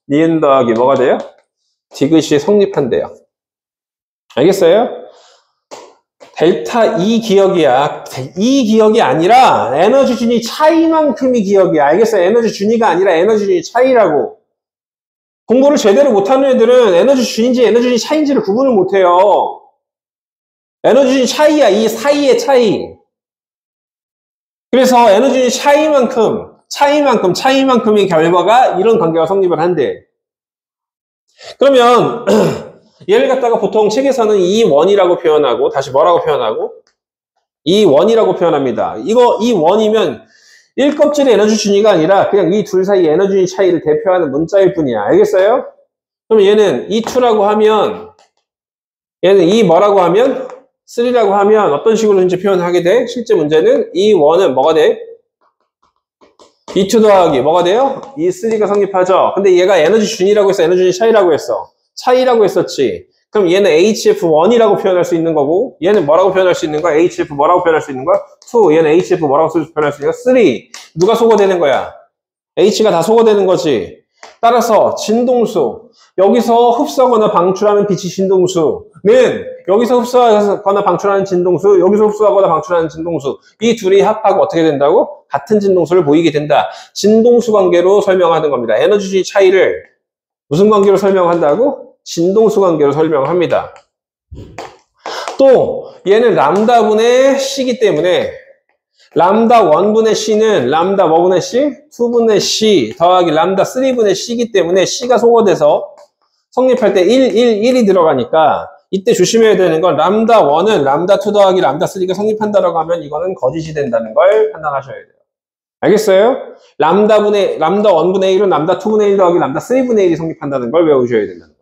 니은 더하기 뭐가 돼요? 디귿이 성립한대요. 알겠어요? 델타 E 기억이야. E 기억이 아니라 에너지 준위 차이만큼이 기억이야. 알겠어? 에너지 준위가 아니라 에너지 준위 차이라고. 공부를 제대로 못하는 애들은 에너지 준위인지 에너지 준위 차이인지를 구분을 못해요. 에너지 준위 차이야. 이 사이의 차이. 그래서 에너지 준위 차이만큼의 결과가 이런 관계가 성립을 한대. 그러면 얘를 갖다가 보통 책에서는 E1이라고 표현하고, 다시 뭐라고 표현하고? E1이라고 표현합니다. E1이면 1껍질의 에너지 준위가 아니라 그냥 이 둘 사이 에너지 준위 차이를 대표하는 문자일 뿐이야. 알겠어요? 그럼 얘는 E2라고 하면, 얘는 E 뭐라고 하면? 3라고 하면 어떤 식으로 이제 표현하게 돼? 실제 문제는 E1은 뭐가 돼? E2 더하기 뭐가 돼요? E3가 성립하죠. 근데 얘가 에너지 준위라고 해서 에너지 준위 차이라고 했어. 차이라고 했었지. 그럼 얘는 HF1이라고 표현할 수 있는 거고, 얘는 뭐라고 표현할 수 있는 거야? HF 뭐라고 표현할 수 있는 거야? 2. 얘는 HF 뭐라고 표현할 수 있는 거야? 3. 누가 소거되는 거야? H가 다 소거되는 거지. 따라서 진동수, 여기서 흡수하거나 방출하는 빛이 진동수는 여기서 흡수하거나 방출하는 진동수, 여기서 흡수하거나 방출하는 진동수, 이 둘이 합하고 어떻게 된다고? 같은 진동수를 보이게 된다. 진동수 관계로 설명하는 겁니다. 에너지 차이를 무슨 관계로 설명한다고? 진동수 관계로 설명합니다. 또 얘는 람다분의 C이기 때문에 람다 1분의 C는 람다 뭐분의 C? 2분의 C 더하기 람다 3분의 C이기 때문에 C가 소거돼서 성립할 때 1, 1, 1이 들어가니까 이때 조심해야 되는 건 람다 1은 람다 2 더하기 람다 3가 성립한다라고 하면 이거는 거짓이 된다는 걸 판단하셔야 돼요. 알겠어요? 람다 1분의 1은 람다 2분의 1 더하기 람다 3분의 1이 성립한다는 걸 외우셔야 된다는 거죠.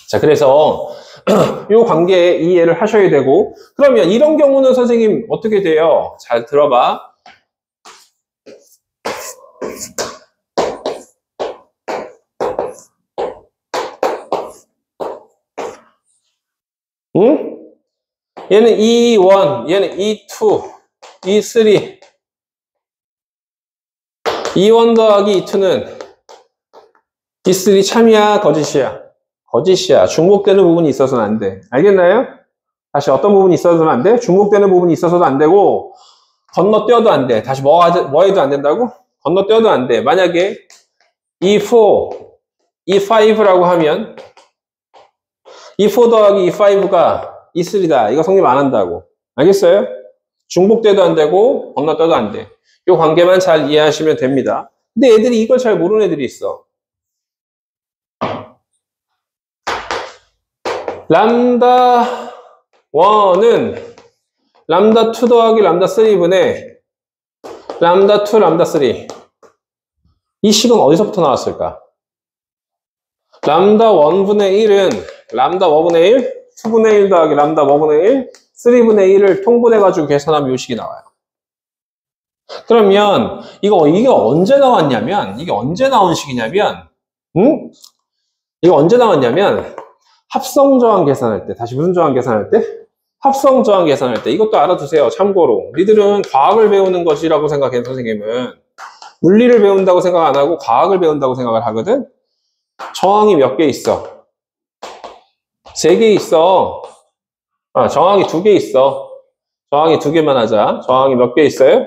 자, 그래서 이 관계에 이해를 하셔야 되고, 그러면 이런 경우는 선생님 어떻게 돼요? 잘 들어봐. 응? 얘는 E1, 얘는 E2, E3. E1 더하기 E2는 E3 참이야, 거짓이야? 거짓이야. 중복되는 부분이 있어서는 안 돼. 알겠나요? 다시 어떤 부분이 있어서는 안 돼? 중복되는 부분이 있어서도 안 되고, 건너뛰어도 안 돼. 다시 뭐 해도 안 된다고? 건너뛰어도 안 돼. 만약에 E4, E5라고 하면 E4 더하기 E5가 E3다. 이거 성립 안 한다고. 알겠어요? 중복돼도 안 되고 건너뛰어도 안 돼. 이 관계만 잘 이해하시면 됩니다. 근데 애들이 이걸 잘 모르는 애들이 있어. 람다 1은 람다 2 더하기 람다 3분의 람다 2, 람다 3. 이 식은 어디서부터 나왔을까? 람다 1분의 1은 람다 5분의 1, 2분의 1 더하기 람다 5분의 1, 3분의 1을 통분해가지고 계산하면 이 식이 나와요. 그러면 이게 언제 나왔냐면, 이게 언제 나온 식이냐면, 이게 언제 나왔냐면, 합성저항 계산할 때, 다시 무슨 저항 계산할 때? 합성저항 계산할 때. 이것도 알아두세요. 참고로. 니들은 과학을 배우는 것이라고 생각해, 선생님은. 물리를 배운다고 생각 안 하고 과학을 배운다고 생각을 하거든? 저항이 몇 개 있어? 3개 있어. 저항이 2개 있어. 저항이 2개만 하자. 저항이 몇 개 있어요?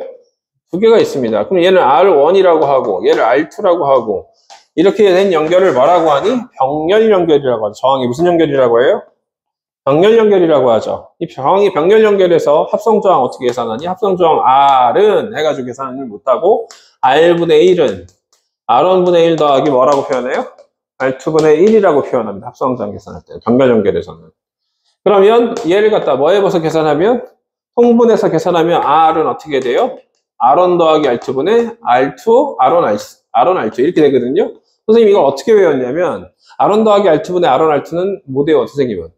2개가 있습니다. 그럼 얘는 R1이라고 하고, 얘를 R2라고 하고, 이렇게 된 연결을 뭐라고 하니? 병렬 연결이라고 하죠. 저항이 무슨 연결이라고 해요? 병렬 연결이라고 하죠. 이 저항이 병렬 연결해서 합성저항 어떻게 계산하니? 합성저항 R은 해가지고 계산을 못하고, R분의 1은 R1분의 1 더하기 뭐라고 표현해요? R2분의 1이라고 표현합니다. 합성저항 계산할 때. 병렬 연결에서는. 그러면 얘를 갖다 뭐 해봐서 계산하면? 통분해서 계산하면 R은 어떻게 돼요? R1 더하기 R2분의 R2, R1, R2 이렇게 되거든요. 선생님 이걸 어떻게 외웠냐면 R1 더하기 R2분의 R1, R2는 못 외워, 선생님은.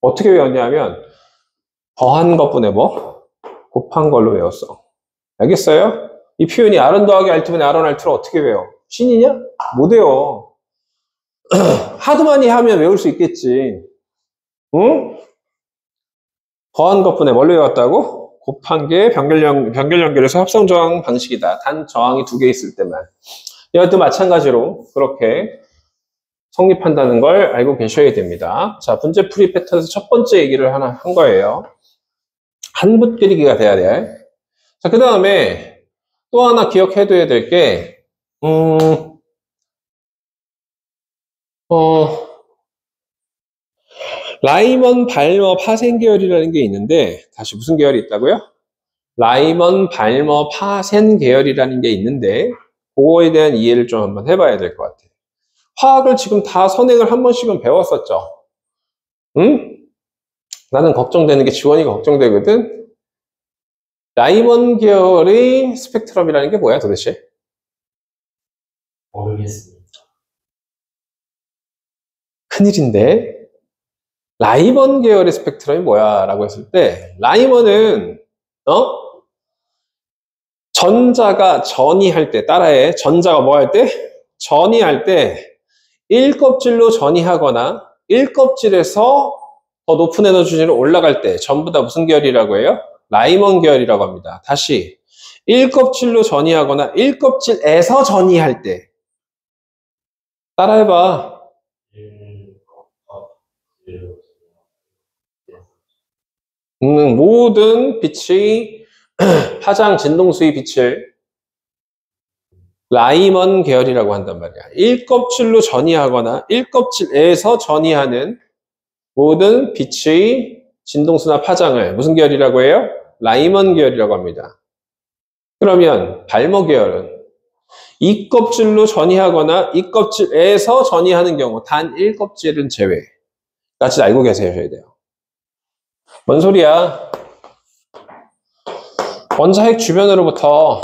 어떻게 외웠냐면 더한 것분의 뭐? 곱한 걸로 외웠어. 알겠어요? 이 표현이 R1 더하기 R2분의 R1, R2를 어떻게 외워? 신이냐? 못 외워. 하도 많이 하면 외울 수 있겠지. 응? 더한 것분의 뭘로 외웠다고? 곱한 게 병렬 연결에서 합성저항 방식이다. 단 저항이 2개 있을 때만. 이것도 마찬가지로 그렇게 성립한다는 걸 알고 계셔야 됩니다. 자, 문제풀이 패턴에서 첫 번째 얘기를 하나 한 거예요. 한붓 그리기가 돼야 돼. 자, 그 다음에 또 하나 기억해둬야 될 게, 라이먼, 발머, 파센 계열이라는 게 있는데, 다시 무슨 계열이 있다고요? 라이먼, 발머, 파센 계열이라는 게 있는데, 그거에 대한 이해를 좀 한번 해봐야 될 것 같아요. 화학을 지금 다 선행을 한 번씩은 배웠었죠. 응? 나는 걱정되는 게 지원이가 걱정되거든. 라이먼 계열의 스펙트럼이라는 게 뭐야 도대체? 모르겠습니다. 큰일인데. 라이먼 계열의 스펙트럼이 뭐야? 라고 했을 때 라이먼은 전자가 전이할 때, 따라해. 전자가 뭐 할 때? 전이할 때 1껍질로 전이하거나 1껍질에서 더 높은 에너지로 올라갈 때 전부 다 무슨 계열이라고 해요? 라이먼 계열이라고 합니다. 다시 1껍질로 전이하거나 1껍질에서 전이할 때 따라해봐. 모든 빛이 파장 진동수의 빛을 라이먼 계열이라고 한단 말이야. 1껍질로 전이하거나 1껍질에서 전이하는 모든 빛의 진동수나 파장을 무슨 계열이라고 해요? 라이먼 계열이라고 합니다. 그러면 발머 계열은 이 껍질로 전이하거나 이 껍질에서 전이하는 경우 단 1껍질은 제외. 같이 알고 계셔야 돼요. 뭔 소리야? 원자핵 주변으로부터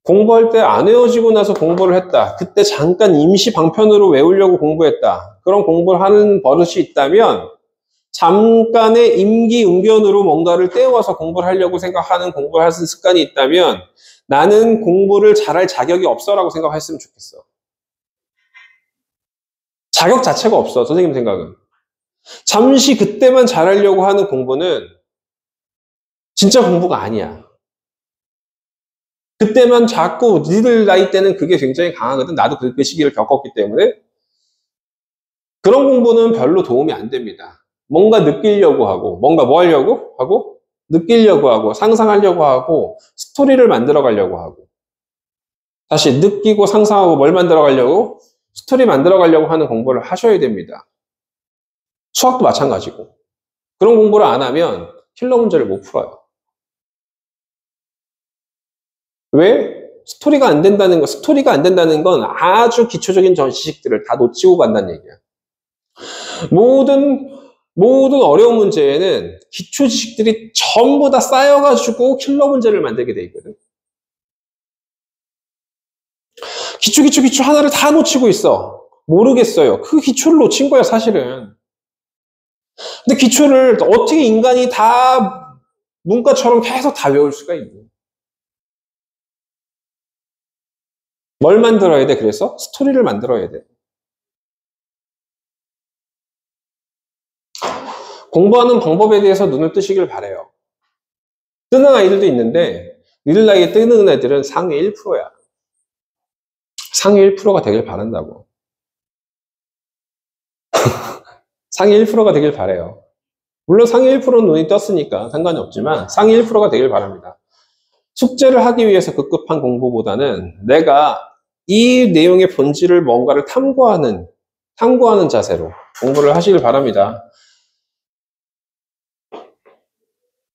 공부할 때 안 외워지고 나서 공부를 했다. 그때 잠깐 임시 방편으로 외우려고 공부했다. 그런 공부를 하는 버릇이 있다면 잠깐의 임기응변으로 뭔가를 떼어와서 공부를 하려고 생각하는 공부를 하는 습관이 있다면 나는 공부를 잘할 자격이 없어라고 생각했으면 좋겠어. 자격 자체가 없어. 선생님 생각은. 잠시 그때만 잘하려고 하는 공부는 진짜 공부가 아니야. 그때만 자꾸 니들 나이 때는 그게 굉장히 강하거든. 나도 그 시기를 겪었기 때문에. 그런 공부는 별로 도움이 안 됩니다. 뭔가 느끼려고 하고, 뭔가 뭐 하려고 하고, 느끼려고 하고, 상상하려고 하고, 스토리를 만들어 가려고 하고. 다시 느끼고 상상하고 뭘 만들어 가려고? 스토리 만들어 가려고 하는 공부를 하셔야 됩니다. 수학도 마찬가지고. 그런 공부를 안 하면 킬러 문제를 못 풀어요. 왜? 스토리가 안 된다는 건 아주 기초적인 지식들을 다 놓치고 간다는 얘기야. 모든 어려운 문제에는 기초 지식들이 전부 다 쌓여가지고 킬러 문제를 만들게 돼 있거든. 기초 하나를 다 놓치고 있어. 모르겠어요. 그 기초를 놓친 거야, 사실은. 근데 기초를 어떻게 인간이 다 문과처럼 계속 다 외울 수가 있니? 뭘 만들어야 돼, 그래서? 스토리를 만들어야 돼. 공부하는 방법에 대해서 눈을 뜨시길 바라요. 뜨는 아이들도 있는데 니들 나이에 뜨는 애들은 상위 1%야. 상위 1%가 되길 바란다고. 상위 1%가 되길 바라요. 물론 상위 1%는 눈이 떴으니까 상관이 없지만 상위 1%가 되길 바랍니다. 숙제를 하기 위해서 급급한 공부보다는 내가 이 내용의 본질을 뭔가를 탐구하는 자세로 공부를 하시길 바랍니다.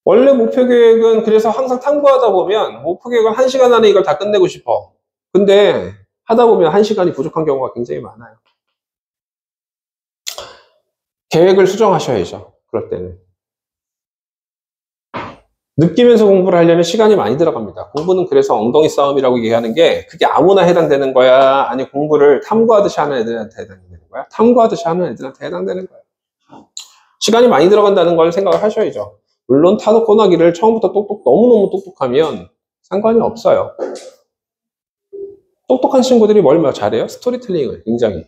원래 목표 계획은 그래서 항상 탐구하다 보면 목표 계획은 1시간 안에 이걸 다 끝내고 싶어. 근데 하다 보면 1시간이 부족한 경우가 굉장히 많아요. 계획을 수정하셔야죠. 그럴 때는. 느끼면서 공부를 하려면 시간이 많이 들어갑니다. 공부는 그래서 엉덩이 싸움이라고 얘기하는 게 그게 아무나 해당되는 거야? 아니 공부를 탐구하듯이 하는 애들한테 해당되는 거야? 탐구하듯이 하는 애들한테 해당되는 거야. 시간이 많이 들어간다는 걸 생각을 하셔야죠. 물론 타도코나기를 처음부터 너무너무 똑똑하면 상관이 없어요. 똑똑한 친구들이 뭘 잘해요? 스토리텔링을 굉장히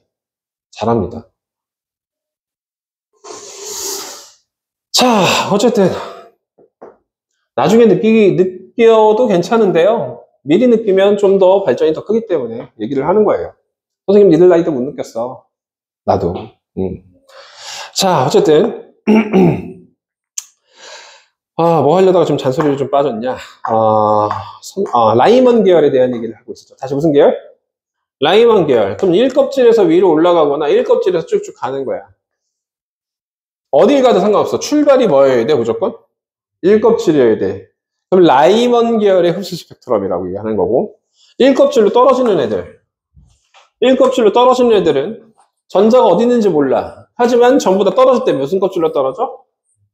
잘합니다. 자, 어쨌든 나중에 느껴도 괜찮은데요. 미리 느끼면 좀 더 발전이 더 크기 때문에 얘기를 하는 거예요. 선생님 니들 나이 때 못 느꼈어. 나도. 자, 어쨌든 뭐 하려다가 좀 잔소리를 좀 빠졌냐. 라이먼 계열에 대한 얘기를 하고 있었죠. 다시 무슨 계열? 라이먼 계열. 그럼 1껍질에서 위로 올라가거나 1껍질에서 쭉쭉 가는 거야. 어딜 가도 상관없어. 출발이 뭐여야 돼, 무조건? 1껍질이어야 돼. 그럼 라이먼 계열의 흡수 스펙트럼이라고 얘기하는 거고, 1껍질로 떨어지는 애들. 1껍질로 떨어지는 애들은 전자가 어디 있는지 몰라. 하지만 전부 다 떨어질 때 무슨 껍질로 떨어져?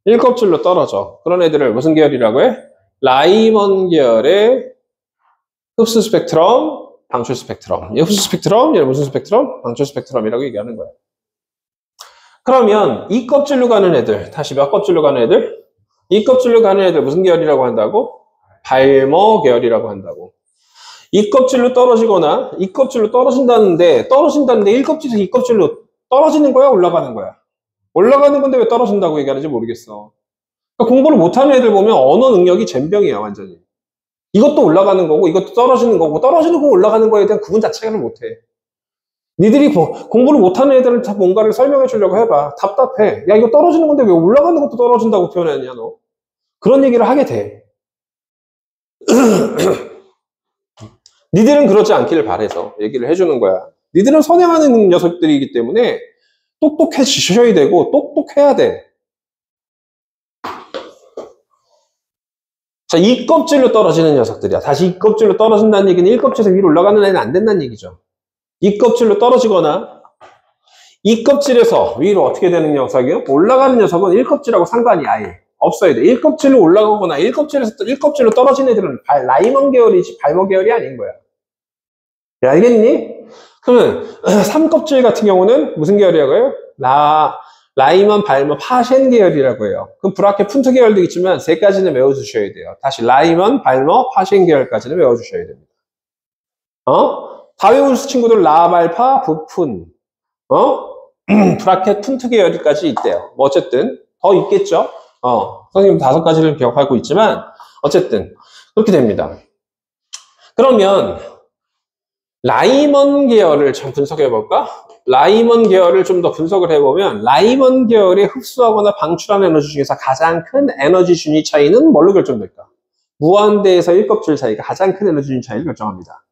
1껍질로 떨어져. 그런 애들을 무슨 계열이라고 해? 라이먼 계열의 흡수 스펙트럼, 방출 스펙트럼. 이 흡수 스펙트럼, 얘는 무슨 스펙트럼? 방출 스펙트럼이라고 얘기하는 거야. 그러면 이 껍질로 가는 애들, 다시 몇 껍질로 가는 애들? 이 껍질로 가는 애들 무슨 계열이라고 한다고? 발머 계열이라고 한다고. 이 껍질로 떨어지거나 이 껍질로 떨어진다는데 1껍질에서 2껍질로 떨어지는 거야? 올라가는 거야? 올라가는 건데 왜 떨어진다고 얘기하는지 모르겠어. 그러니까 공부를 못하는 애들 보면 언어 능력이 젬병이야 완전히. 이것도 올라가는 거고 이것도 떨어지는 거고 떨어지는 거 올라가는 거에 대한 구분 자체를 못해. 니들이 공부를 못하는 애들은 다 뭔가를 설명해 주려고 해봐. 답답해. 야 이거 떨어지는 건데 왜 올라가는 것도 떨어진다고 표현했냐 너. 그런 얘기를 하게 돼. 니들은 그러지 않기를 바래서 얘기를 해주는 거야. 니들은 선행하는 녀석들이기 때문에 똑똑해지셔야 되고 똑똑해야 돼. 자, 이 껍질로 떨어지는 녀석들이야. 다시 이 껍질로 떨어진다는 얘기는 1껍질에서 위로 올라가는 애는 안 된다는 얘기죠. 이 껍질로 떨어지거나 이 껍질에서 위로 어떻게 되는 녀석이요? 올라가는 녀석은 1껍질하고 상관이 아예 없어야 돼. 1껍질로 올라가거나 1껍질로 떨어진 애들은 라이먼 계열이지 발머 계열이 아닌 거야. 알겠니? 그러면 3껍질 같은 경우는 무슨 계열이라고 해요? 라이먼, 발머, 파셴 계열이라고 해요. 그럼 브라켓 푼트 계열도 있지만 세 가지는 외워주셔야 돼요. 다시 라이먼, 발머, 파셴 계열까지는 외워주셔야 됩니다. 다 외우는 친구들 라발파, 부푼, 브라켓 푼트 계열까지 있대요. 뭐 어쨌든 더 있겠죠. 선생님 5가지를 기억하고 있지만 어쨌든 그렇게 됩니다. 그러면 라이먼 계열을 좀 분석해 볼까? 라이먼 계열을 좀 더 분석을 해보면 라이먼 계열의 흡수하거나 방출하는 에너지 중에서 가장 큰 에너지 준위 차이는 뭘로 결정될까? 무한대에서 1껍질 사이가 가장 큰 에너지 준위 차이를 결정합니다.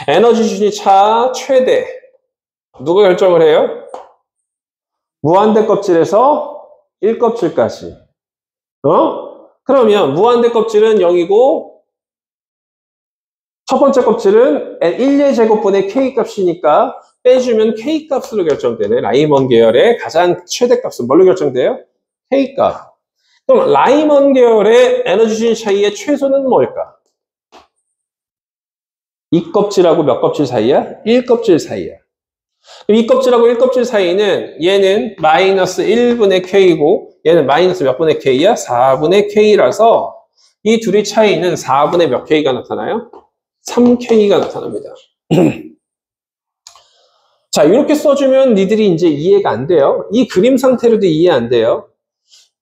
에너지 준위 차 최대 누가 결정을 해요? 무한대 껍질에서 1껍질까지. 그러면 무한대 껍질은 0이고 첫 번째 껍질은 1의 제곱분의 K 값이니까 빼주면 K 값으로 결정되네. 라이먼 계열의 가장 최대 값은 뭘로 결정돼요? K 값. 그럼 라이먼 계열의 에너지 준위 차이의 최소는 뭘까? 이 껍질하고 몇 껍질 사이야? 1껍질 사이야. 그럼 이 껍질하고 1껍질 사이는 얘는 마이너스 1분의 K고 얘는 마이너스 몇 분의 K야? 4분의 K라서 이 둘의 차이는 4분의 몇 K가 나타나요? 3K가 나타납니다. 자, 이렇게 써주면 니들이 이제 이해가 안 돼요. 이 그림 상태로도 이해 안 돼요.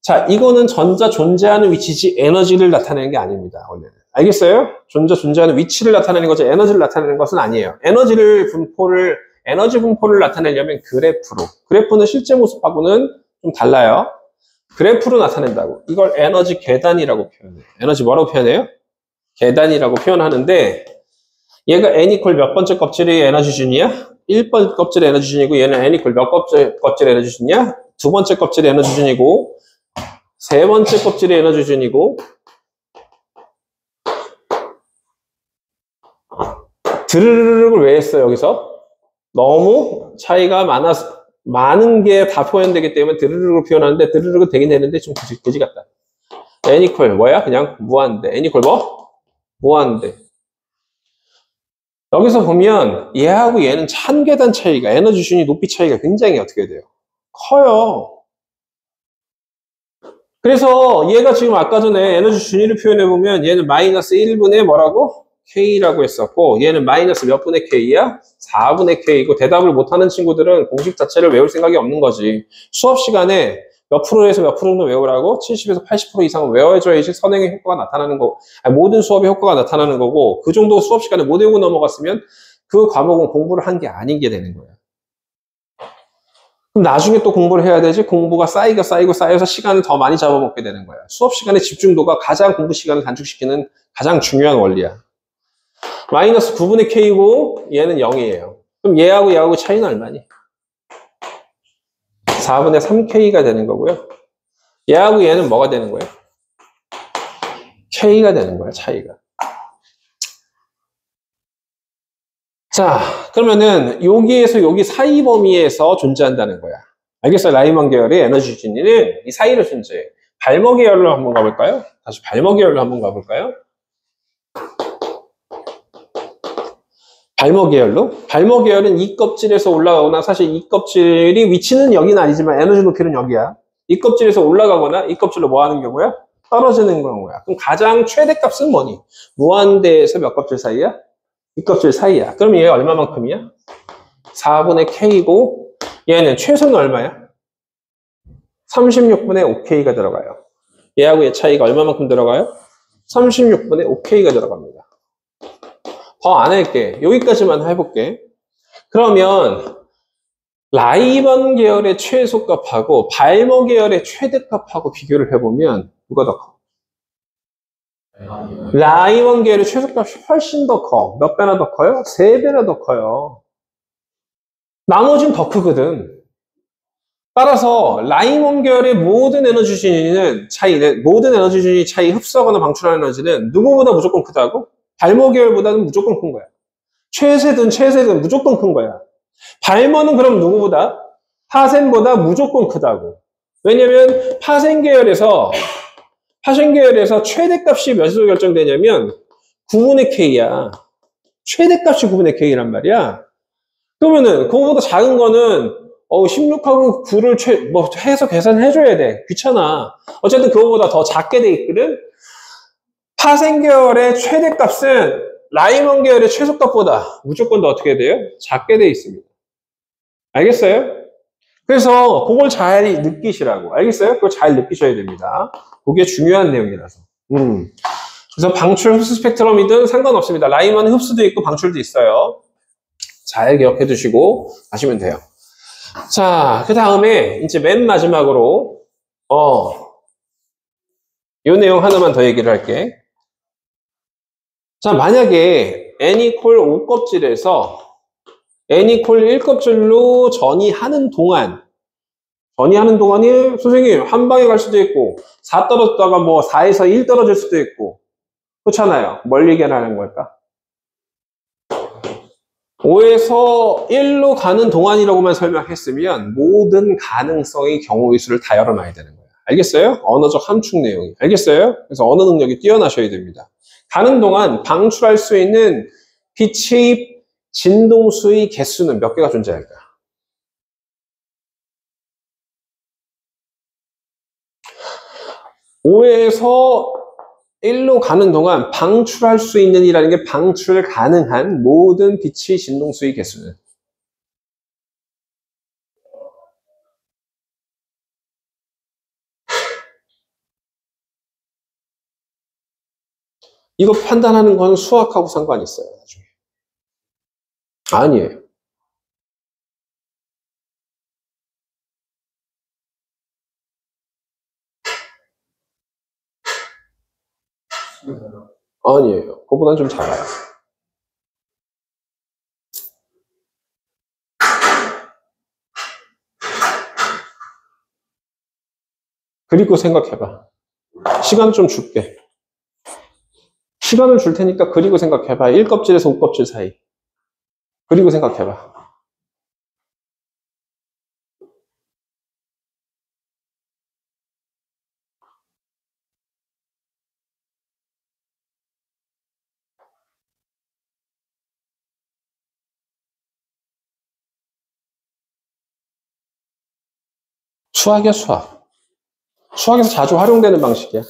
자, 이거는 전자 존재하는 위치지 에너지를 나타내는 게 아닙니다. 원래는. 알겠어요? 전자 존재하는 위치를 나타내는 거지 에너지를 나타내는 것은 아니에요. 에너지 분포를 나타내려면 그래프는 실제 모습하고는 좀 달라요. 그래프로 나타낸다고. 이걸 에너지 계단이라고 표현해요. 에너지 뭐라고 표현해요? 계단이라고 표현하는데 얘가 n 이퀄 몇 번째 껍질의 에너지 준이야? 1번 껍질의 에너지 준이고 얘는 n 이퀄 몇 껍질의 에너지 준이야? 두 번째 껍질의 에너지 준이고 세 번째 껍질의 에너지 준이고 드르르륵을 왜 했어요 여기서? 너무 차이가 많은 게 다 표현되기 때문에 드르륵을 표현하는데 드르륵은 되긴 되는데 좀 그지 같다. n 이퀄 뭐야? 그냥 무한대. n 이퀄 뭐? 무한대. 여기서 보면 얘하고 얘는 1000계단 차이가 에너지 준위 높이 차이가 굉장히 어떻게 돼요? 커요. 그래서 얘가 지금 아까 전에 에너지 준위를 표현해 보면 얘는 마이너스 1분의 뭐라고? K라고 했었고 얘는 마이너스 몇 분의 K야? 4분의 K고 대답을 못하는 친구들은 공식 자체를 외울 생각이 없는 거지. 수업 시간에 몇 프로에서 몇 프로 정도 외우라고? 70에서 80% 이상은 외워줘야지 선행의 효과가 나타나는 거고, 아니, 모든 수업의 효과가 나타나는 거고, 그 정도 수업 시간에 못 외우고 넘어갔으면 그 과목은 공부를 한 게 아닌 게 되는 거예요. 그럼 나중에 또 공부를 해야 되지? 공부가 쌓여서 시간을 더 많이 잡아먹게 되는 거야. 수업 시간의 집중도가 가장 공부 시간을 단축시키는 가장 중요한 원리야. 마이너스 9분의 K고 얘는 0이에요. 그럼 얘하고 차이는 얼마니? 4분의 3K가 되는 거고요. 얘하고 얘는 뭐가 되는 거예요? K가 되는 거야, 차이가. 자, 그러면은 여기에서 여기 사이 범위에서 존재한다는 거야. 알겠어요? 라이먼 계열의 에너지 진리는 이 사이로 존재해. 발머 계열로 한번 가볼까요? 다시 발머 계열로 한번 가볼까요? 발머 계열로? 발머 계열은 이 껍질에서 올라가거나, 사실 이 껍질이 위치는 여기는 아니지만 에너지 높이는 여기야. 이 껍질에서 올라가거나 이 껍질로 뭐 하는 경우야? 떨어지는 경우야. 그럼 가장 최대값은 뭐니? 무한대에서 몇 껍질 사이야? 이 껍질 사이야. 그럼 얘 얼마만큼이야? 4분의 K고 얘는 최소는 얼마야? 36분의 5K가 들어가요. 얘하고 얘 차이가 얼마만큼 들어가요? 36분의 5K가 들어갑니다. 더 안 할게. 여기까지만 해볼게. 그러면 라이먼 계열의 최소값하고 발머 계열의 최대값하고 비교를 해보면 누가 더 커? 라이먼 계열의 최소값이 훨씬 더 커. 몇 배나 더 커요? 3배나 더 커요. 나머지는 더 크거든. 따라서 라이먼 계열의 모든 에너지 진위는 모든 에너지 진위 차이 흡수하거나 방출하는 에너지는 누구보다 무조건 크다고? 발머 계열보다는 무조건 큰 거야. 최세든 무조건 큰 거야. 발머는 그럼 누구보다? 파생보다 무조건 크다고. 왜냐면 파생 계열에서 최대값이 몇으로 결정되냐면 9분의 K야. 최대값이 9분의 K란 말이야. 그러면은 그거보다 작은 거는 16하고 9를 해서 계산을 해줘야 돼. 귀찮아. 어쨌든 그거보다 더 작게 돼 있거든. 파생 계열의 최대값은 라이먼 계열의 최소값보다 무조건 더 어떻게 돼요? 작게 돼 있습니다. 알겠어요? 그래서 그걸 잘 느끼시라고. 알겠어요? 그걸 잘 느끼셔야 됩니다. 그게 중요한 내용이라서. 그래서 방출 흡수 스펙트럼이든 상관없습니다. 라이먼은 흡수도 있고 방출도 있어요. 잘 기억해 두시고 가시면 돼요. 자, 그 다음에 이제 맨 마지막으로 이 내용 하나만 더 얘기를 할게. 자, 만약에 n 콜 5껍질에서 n 콜 1껍질로 전이하는 동안이 선생님 한 방에 갈 수도 있고 4 떨어졌다가 뭐 4에서 1 떨어질 수도 있고 그렇잖아요. 뭘 얘기하는 걸까? 5에서 1로 가는 동안이라고만 설명했으면 모든 가능성의 경우의 수를 다 열어놔야 되는 거예요. 알겠어요? 언어적 함축 내용이. 알겠어요? 그래서 언어 능력이 뛰어나셔야 됩니다. 가는 동안 방출할 수 있는 빛의 진동수의 개수는 몇 개가 존재할까? 5에서 1로 가는 동안 방출할 수 있는 이라는 게 방출 가능한 모든 빛의 진동수의 개수는 이거 판단하는 건 수학하고 상관이 있어요. 나중에. 아니에요. 아니에요. 그거보다는 좀 작아요. 그리고 생각해봐. 시간 좀 줄게. 시간을 줄 테니까 그리고 생각해봐. 1껍질에서 5껍질 사이. 그리고 생각해봐. 수학이야, 수학. 수학에서 자주 활용되는 방식이야.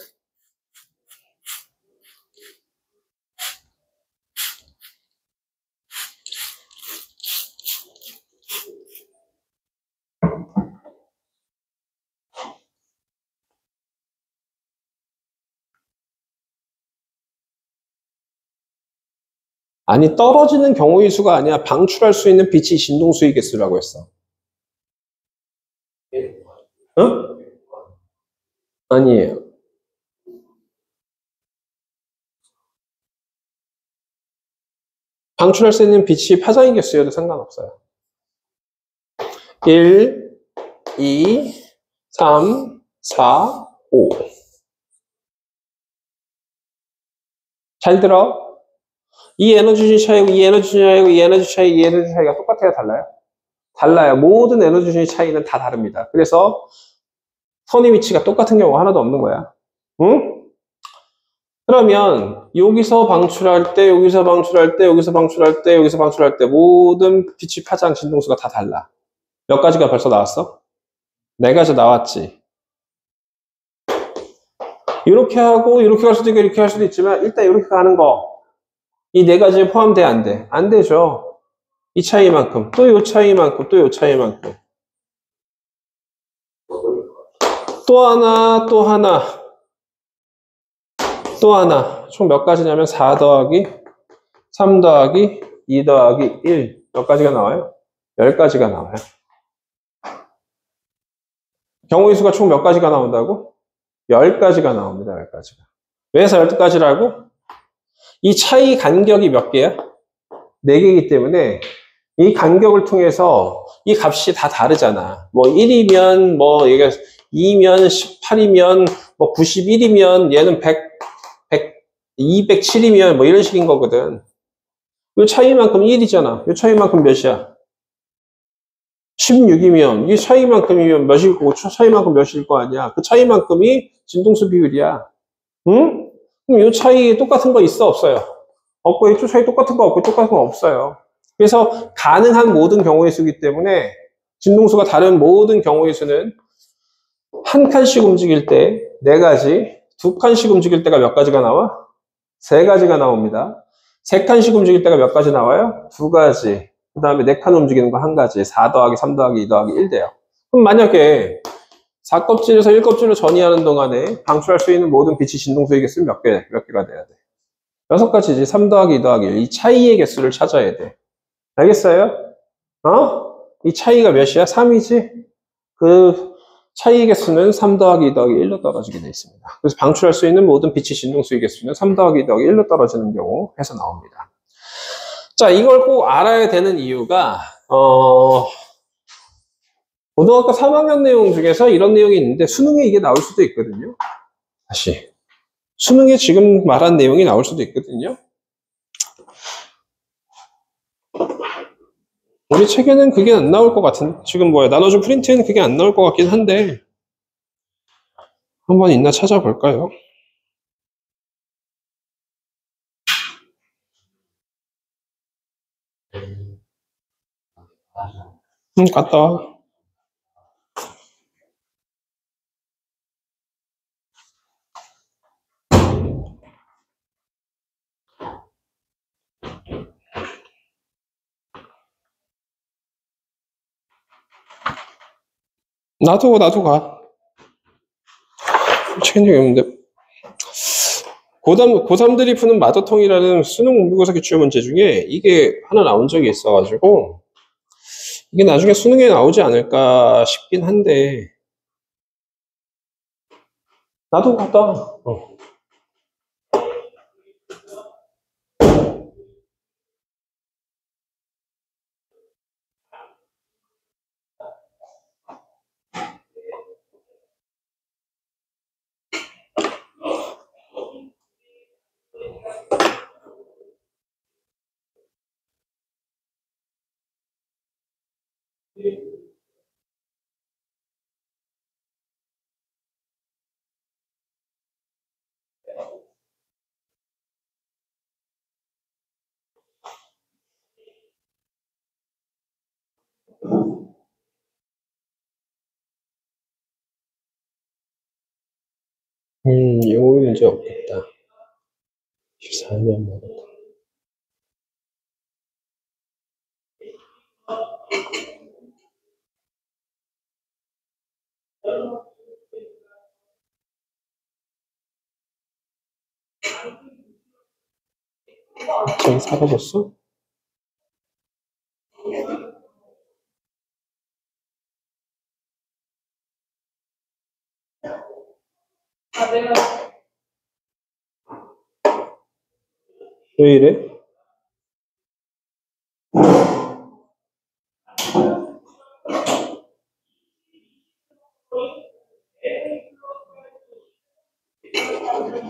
아니, 떨어지는 경우의 수가 아니야. 방출할 수 있는 빛이 진동수의 개수라고 했어. 응? 아니에요. 방출할 수 있는 빛이 파장의 개수여도 상관없어요. 1, 2, 3, 4, 5. 잘 들어. 이 에너지 차이고, 이 에너지 차이고, 이 에너지 차이, 이 에너지 차이가 똑같아요? 달라요? 달라요. 모든 에너지 차이는 다 다릅니다. 그래서 선의 위치가 똑같은 경우가 하나도 없는 거야. 응? 그러면 여기서 방출할 때, 여기서 방출할 때, 여기서 방출할 때, 여기서 방출할 때 모든 빛이 파장 진동수가 다 달라. 몇 가지가 벌써 나왔어? 네 가지 나왔지. 이렇게 하고 이렇게 갈 수도 있고 이렇게 할 수도 있지만 일단 이렇게 가는 거 이 네 가지에 포함돼 안 돼? 안 되죠. 이 차이만큼 또 이 차이만큼 또 이 차이만큼 또 하나 또 하나 또 하나 총 몇 가지냐면 4 더하기 3 더하기 2 더하기 1 몇 가지가 나와요? 10가지가 나와요. 경우의 수가 총 몇 가지가 나온다고? 10가지가 나옵니다. 10가지가. 왜서 10가지라고? 이 차이 간격이 몇 개야? 4개이기 때문에 이 간격을 통해서 이 값이 다 다르잖아. 뭐 1이면 뭐 얘가 2면 18이면 뭐 91이면 얘는 100, 207이면 뭐 이런 식인 거거든. 이 차이만큼 1이잖아. 이 차이만큼 몇이야? 16이면 이 차이만큼이면 몇일 거고 차이만큼 몇일 거 아니야. 그 차이만큼이 진동수 비율이야. 응? 그럼 이 차이 똑같은 거 있어 없어요? 없고 이 차이 똑같은 거 없고 똑같은 거 없어요. 그래서 가능한 모든 경우의 수이기 때문에 진동수가 다른 모든 경우의 수는 한 칸씩 움직일 때 네 가지, 두 칸씩 움직일 때가 몇 가지가 나와? 세 가지가 나옵니다. 세 칸씩 움직일 때가 몇 가지 나와요? 두 가지. 그 다음에 네 칸 움직이는 거 한 가지. 4 더하기 3 더하기 2 더하기 1 돼요. 그럼 만약에 4껍질에서 1껍질로 전이하는 동안에 방출할 수 있는 모든 빛이 진동수의 개수는 몇 개가 돼야 돼? 6가지지. 3 더하기 2 더하기 1. 이 차이의 개수를 찾아야 돼. 알겠어요? 어? 이 차이가 몇이야? 3이지? 그 차이의 개수는 3 더하기 2 더하기 1로 떨어지게 되어 있습니다. 그래서 방출할 수 있는 모든 빛이 진동수의 개수는 3 더하기 2 더하기 1로 떨어지는 경우 해서 나옵니다. 자, 이걸 꼭 알아야 되는 이유가 고등학교 3학년 내용 중에서 이런 내용이 있는데 수능에 이게 나올 수도 있거든요. 다시 수능에 지금 말한 내용이 나올 수도 있거든요. 우리 책에는 그게 안 나올 것 같은, 지금 뭐야, 나눠준 프린트에는 그게 안 나올 것 같긴 한데, 한번 있나 찾아볼까요? 갔다 와. 나도 가. 책임이 없는데. 고3들이 푸는 마더통이라는 수능 모의고사 기출 문제 중에 이게 하나 나온 적이 있어가지고, 이게 나중에 수능에 나오지 않을까 싶긴 한데, 나도 갔다 와. 영어 문제 없겠다. 14년 먹었다. 지금 사라졌어? 왜 이래?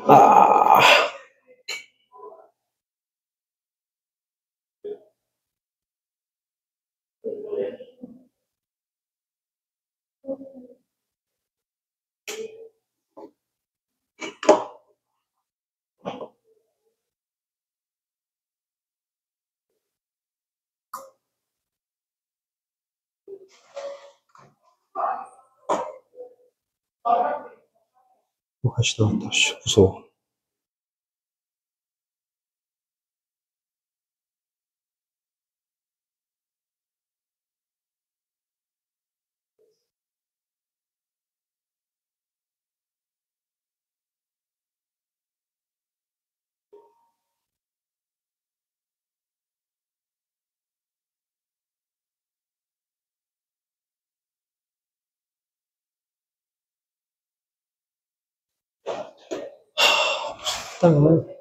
아, 다시 나왔다. 씨, 무서워. 땅을.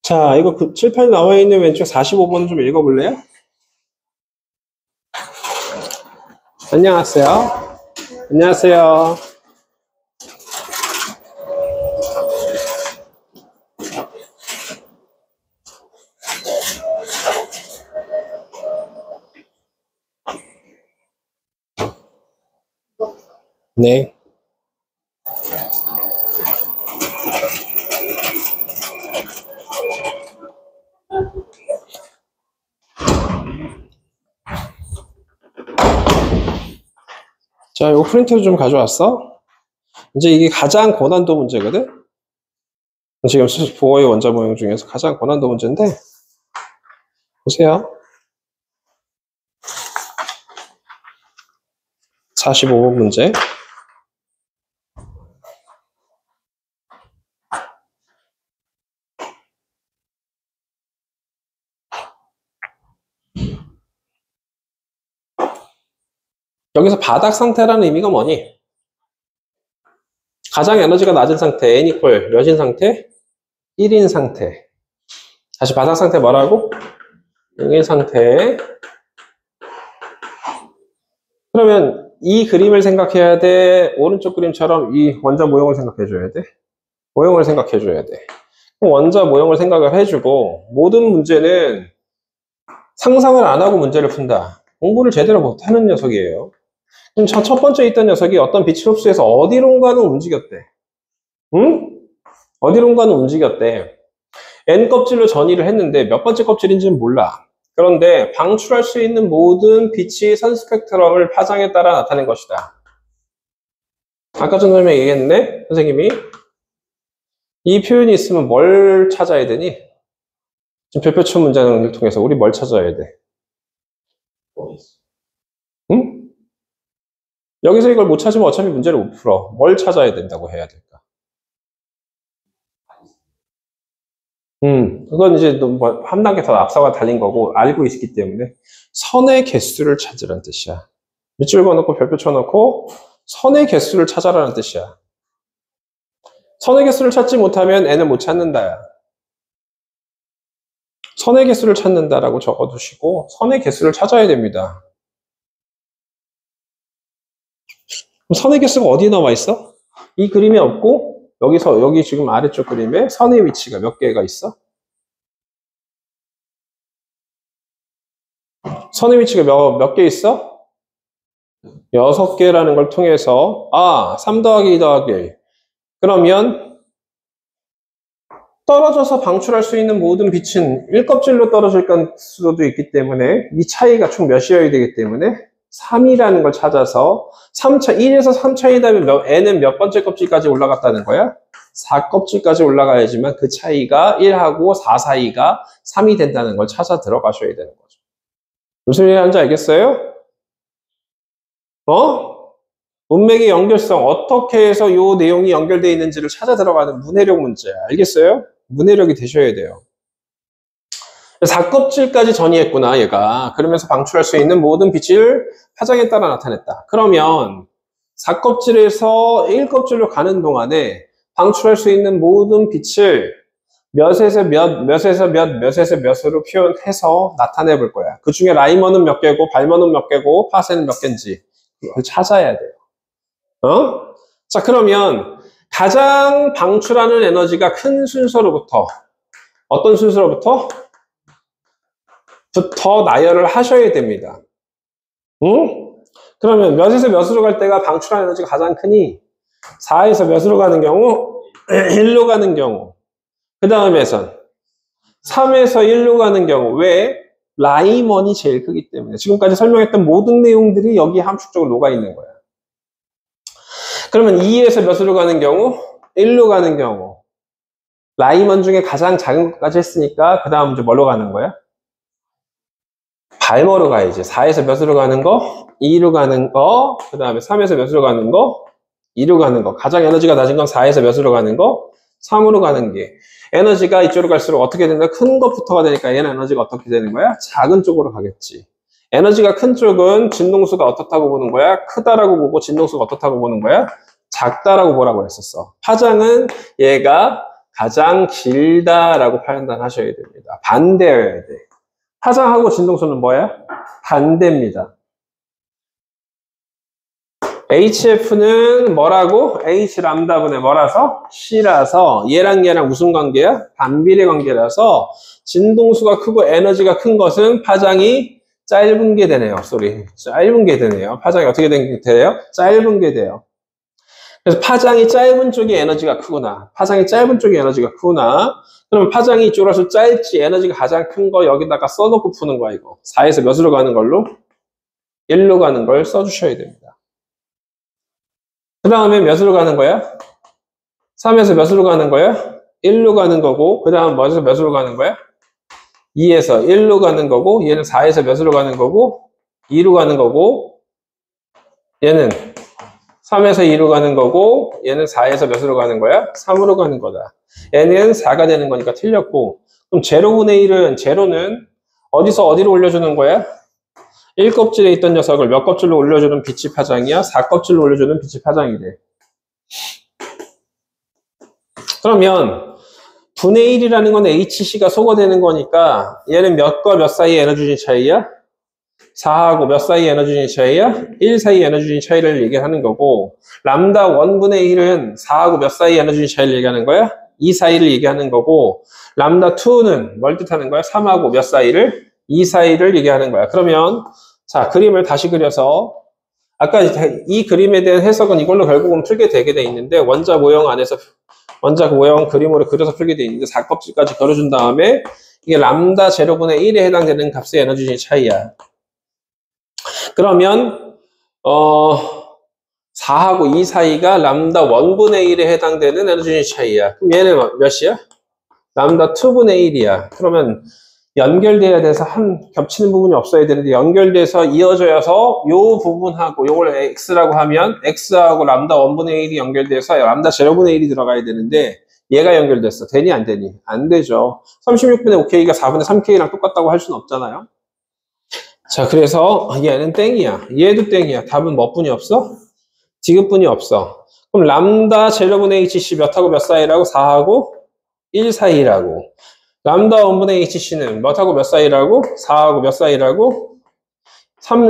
자, 이거 그 칠판에 나와 있는 왼쪽 45번 좀 읽어볼래요? 안녕하세요. 안녕하세요. 네. 자, 이거 프린트를 좀 가져왔어? 이제 이게 가장 고난도 문제거든? 지금 보어의 원자 모형 중에서 가장 고난도 문제인데, 보세요. 45번 문제. 여기서 바닥 상태라는 의미가 뭐니? 가장 에너지가 낮은 상태, n 이퀄 몇인 상태? 1인 상태. 다시 바닥 상태 뭐라고? 0인 상태. 그러면 이 그림을 생각해야 돼? 오른쪽 그림처럼 이 원자 모형을 생각해줘야 돼? 모형을 생각해줘야 돼. 원자 모형을 생각을 해주고, 모든 문제는 상상을 안 하고 문제를 푼다. 공부를 제대로 못하는 녀석이에요. 그럼 첫 번째 있던 녀석이 어떤 빛을 흡수해서 어디론가는 움직였대. 응? 어디론가는 움직였대. N 껍질로 전이를 했는데 몇 번째 껍질인지는 몰라. 그런데 방출할 수 있는 모든 빛이 선 스펙트럼을 파장에 따라 나타낸 것이다. 아까 전에 얘기했네, 선생님이. 이 표현이 있으면 뭘 찾아야 되니? 지금 별표천 문제를 통해서 우리 뭘 찾아야 돼? 응? 여기서 이걸 못 찾으면 어차피 문제를 못 풀어. 뭘 찾아야 된다고 해야 될까? 그건 이제 한 단계 더 앞서가 달린 거고, 알고 있기 때문에 선의 개수를 찾으라는 뜻이야. 밑줄 그어놓고 별표 쳐놓고 선의 개수를 찾아라는 뜻이야. 선의 개수를 찾지 못하면 n을 못 찾는다야. 선의 개수를 찾는다라고 적어두시고 선의 개수를 찾아야 됩니다. 그럼 선의 개수가 어디에 나와 있어? 이 그림에 없고 여기 지금 아래쪽 그림에 선의 위치가 몇 개가 있어? 선의 위치가 몇 개 있어? 6개라는 걸 통해서 3 더하기 2 더하기 1. 그러면 떨어져서 방출할 수 있는 모든 빛은 1껍질로 떨어질 수도 있기 때문에 이 차이가 총 몇이어야 되기 때문에 3이라는 걸 찾아서 1에서 3 차이다면 n은 몇 번째 껍질까지 올라갔다는 거야? 4껍질까지 올라가야지만 그 차이가 1하고 4 사이가 3이 된다는 걸 찾아 들어가셔야 되는 거죠. 무슨 얘기 하는지 알겠어요? 문맥의 연결성, 어떻게 해서 이 내용이 연결되어 있는지를 찾아 들어가는 문해력 문제야. 알겠어요? 문해력이 되셔야 돼요. 4껍질까지 전이했구나, 얘가. 그러면서 방출할 수 있는 모든 빛을 파장에 따라 나타냈다. 그러면 4껍질에서 1껍질로 가는 동안에 방출할 수 있는 모든 빛을 몇에서 몇으로 표현해서 나타내 볼 거야. 그 중에 라이먼은 몇 개고, 발먼은 몇 개고, 파세는 몇 개인지 그걸 찾아야 돼요. 자, 그러면 가장 방출하는 에너지가 큰 순서로부터 어떤 순서로부터? 부터 나열을 하셔야 됩니다. 그러면 몇에서 몇으로 갈 때가 방출하는 에너지가 가장 크니 4에서 몇으로 가는 경우 1로 가는 경우 그 다음에선 3에서 1로 가는 경우 왜? 라이먼이 제일 크기 때문에 지금까지 설명했던 모든 내용들이 여기 함축적으로 녹아있는 거야. 그러면 2에서 몇으로 가는 경우 1로 가는 경우 라이먼 중에 가장 작은 것까지 했으니까 그 다음 이제 뭘로 가는 거야? 발머로 가야지. 4에서 몇으로 가는 거, 2로 가는 거, 그 다음에 3에서 몇으로 가는 거, 2로 가는 거. 가장 에너지가 낮은 건 4에서 몇으로 가는 거, 3으로 가는 게. 에너지가 이쪽으로 갈수록 어떻게 된다? 큰 것부터가 되니까 얘는 에너지가 어떻게 되는 거야? 작은 쪽으로 가겠지. 에너지가 큰 쪽은 진동수가 어떻다고 보는 거야? 크다라고 보고 진동수가 어떻다고 보는 거야? 작다라고 보라고 했었어. 파장은 얘가 가장 길다라고 판단하셔야 됩니다. 반대여야 돼. 파장하고 진동수는 뭐야? 반대입니다. HF는 뭐라고? H 람다분의 뭐라서? C라서 얘랑 얘랑 무슨 관계야? 반비례 관계라서 진동수가 크고 에너지가 큰 것은 파장이 짧은 게 되네요. 짧은 게 되네요. 파장이 어떻게 돼요? 짧은 게 돼요. 그래서 파장이 짧은 쪽이 에너지가 크구나. 파장이 짧은 쪽이 에너지가 크구나. 그러면 파장이 이쪽으로 짧지 에너지가 가장 큰 거 여기다가 써놓고 푸는 거야 이거. 4에서 몇으로 가는 걸로? 1로 가는 걸 써주셔야 됩니다. 그 다음에 몇으로 가는 거야? 3에서 몇으로 가는 거야? 1로 가는 거고 그 다음 몇에서 몇으로 가는 거야? 2에서 1로 가는 거고 얘는 4에서 몇으로 가는 거고 2로 가는 거고 얘는 3에서 2로 가는 거고 얘는 4에서 몇으로 가는 거야? 3으로 가는 거다. 얘는 4가 되는 거니까 틀렸고 그럼 제로분의 1은 제로는 어디서 어디로 올려주는 거야? 1껍질에 있던 녀석을 몇 껍질로 올려주는 빛이 파장이야? 4껍질로 올려주는 빛이 파장이 돼. 그러면 분의 1이라는 건 HC가 소거되는 거니까 얘는 몇과 몇 사이의 에너지 차이야? 4하고 몇 사이의 에너지 차이야? 1 사이의 에너지 차이를 얘기하는 거고 람다 1분의 1은 4하고 몇 사이의 에너지 차이를 얘기하는 거야? 2 사이를 얘기하는 거고 람다 2는 뭘 뜻하는 거야? 3하고 몇 사이를? 2 사이를 얘기하는 거야. 그러면 자 그림을 다시 그려서 아까 이 그림에 대한 해석은 이걸로 결국은 풀게 되게 돼 있는데 원자 모형 안에서 원자 모형 그림으로 그려서 풀게 돼 있는데 4껍질까지 그려준 다음에 이게 람다 제로분의 1에 해당되는 값의 에너지 차이야. 그러면 4하고 2 사이가 람다 1분의 1에 해당되는 에너지 차이야. 그럼 얘는 몇이야? 람다 2분의 1이야. 그러면 연결돼야 돼서 겹치는 부분이 없어야 되는데 연결돼서 이어져서 요 부분하고 요걸 X라고 하면 X하고 람다 1분의 1이 연결돼서 람다 제로분의 1이 들어가야 되는데 얘가 연결됐어. 되니 안 되니? 안 되죠. 36분의 5K가 4분의 3K랑 똑같다고 할 수는 없잖아요. 자, 그래서 얘는 땡이야. 얘도 땡이야. 답은 몇 분이 없어? 디귿분이 없어. 그럼 람다 제로분의 HC 몇하고 몇 사이라고? 4하고 1 사이라고. 람다 1분의 HC는 몇하고 몇 사이라고? 4하고 몇 사이라고?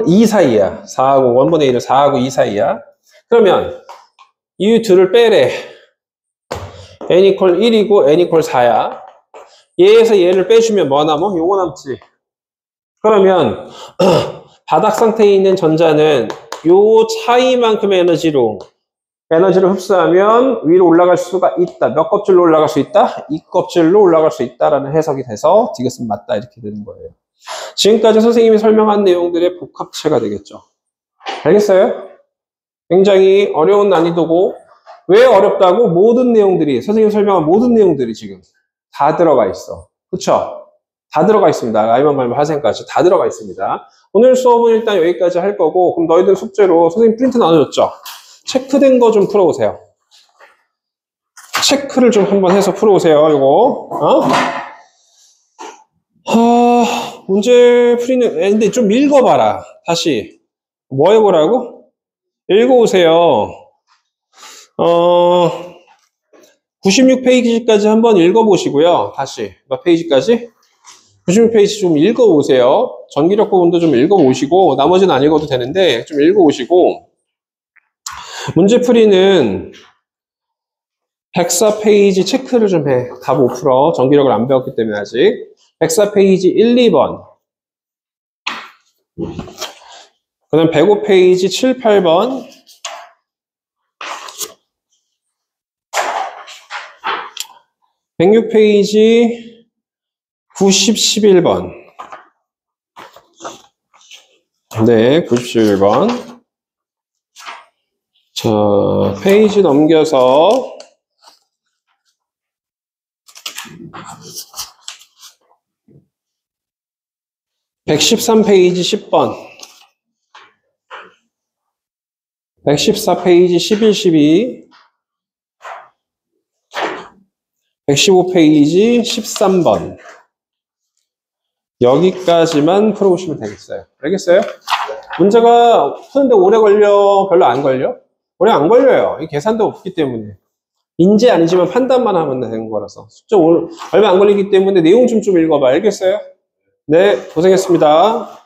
2 사이야. 4하고 1분의 1은 4하고 2 사이야. 그러면 이 둘을 빼래. n 이퀄 1이고 n 이퀄 4야. 얘에서 얘를 빼주면 뭐 남어? 요거 남지. 그러면 바닥 상태에 있는 전자는 요 차이만큼의 에너지를 흡수하면 위로 올라갈 수가 있다. 몇 껍질로 올라갈 수 있다? 2껍질로 올라갈 수 있다라는 해석이 돼서 디귿은 맞다 이렇게 되는 거예요. 지금까지 선생님이 설명한 내용들의 복합체가 되겠죠. 알겠어요? 굉장히 어려운 난이도고 왜 어렵다고? 모든 내용들이 선생님이 설명한 모든 내용들이 지금 다 들어가 있어. 그쵸? 다 들어가 있습니다. 라이먼 말만 하생까지 다 들어가 있습니다. 오늘 수업은 일단 여기까지 할 거고, 그럼 너희들 숙제로 선생님 프린트 나눠줬죠? 체크된 거 좀 풀어오세요. 체크를 좀 한번 해서 풀어오세요, 이거. 문제 풀이는, 근데 좀 읽어봐라. 다시. 뭐 해보라고? 읽어오세요. 96페이지까지 한번 읽어보시고요. 다시. 몇 페이지까지? 96페이지 좀 읽어오세요. 전기력 부분도 좀 읽어오시고, 나머지는 안 읽어도 되는데, 좀 읽어오시고, 문제 풀이는 104페이지 체크를 좀 해. 답 못 풀어. 전기력을 안 배웠기 때문에 아직. 104페이지 1, 2번. 그 다음 105페이지 7, 8번. 106페이지 90, 11번. 네, 90, 11번. 자, 페이지 넘겨서 113페이지 10번. 114페이지 11, 12. 115페이지 13번. 여기까지만 풀어보시면 되겠어요. 알겠어요? 문제가 푸는데 오래 걸려? 별로 안 걸려? 오래 안 걸려요. 이 계산도 없기 때문에. 인지 아니지만 판단만 하면 되는 거라서. 숙제 얼마 안 걸리기 때문에 내용 좀 읽어봐. 알겠어요? 네, 고생했습니다.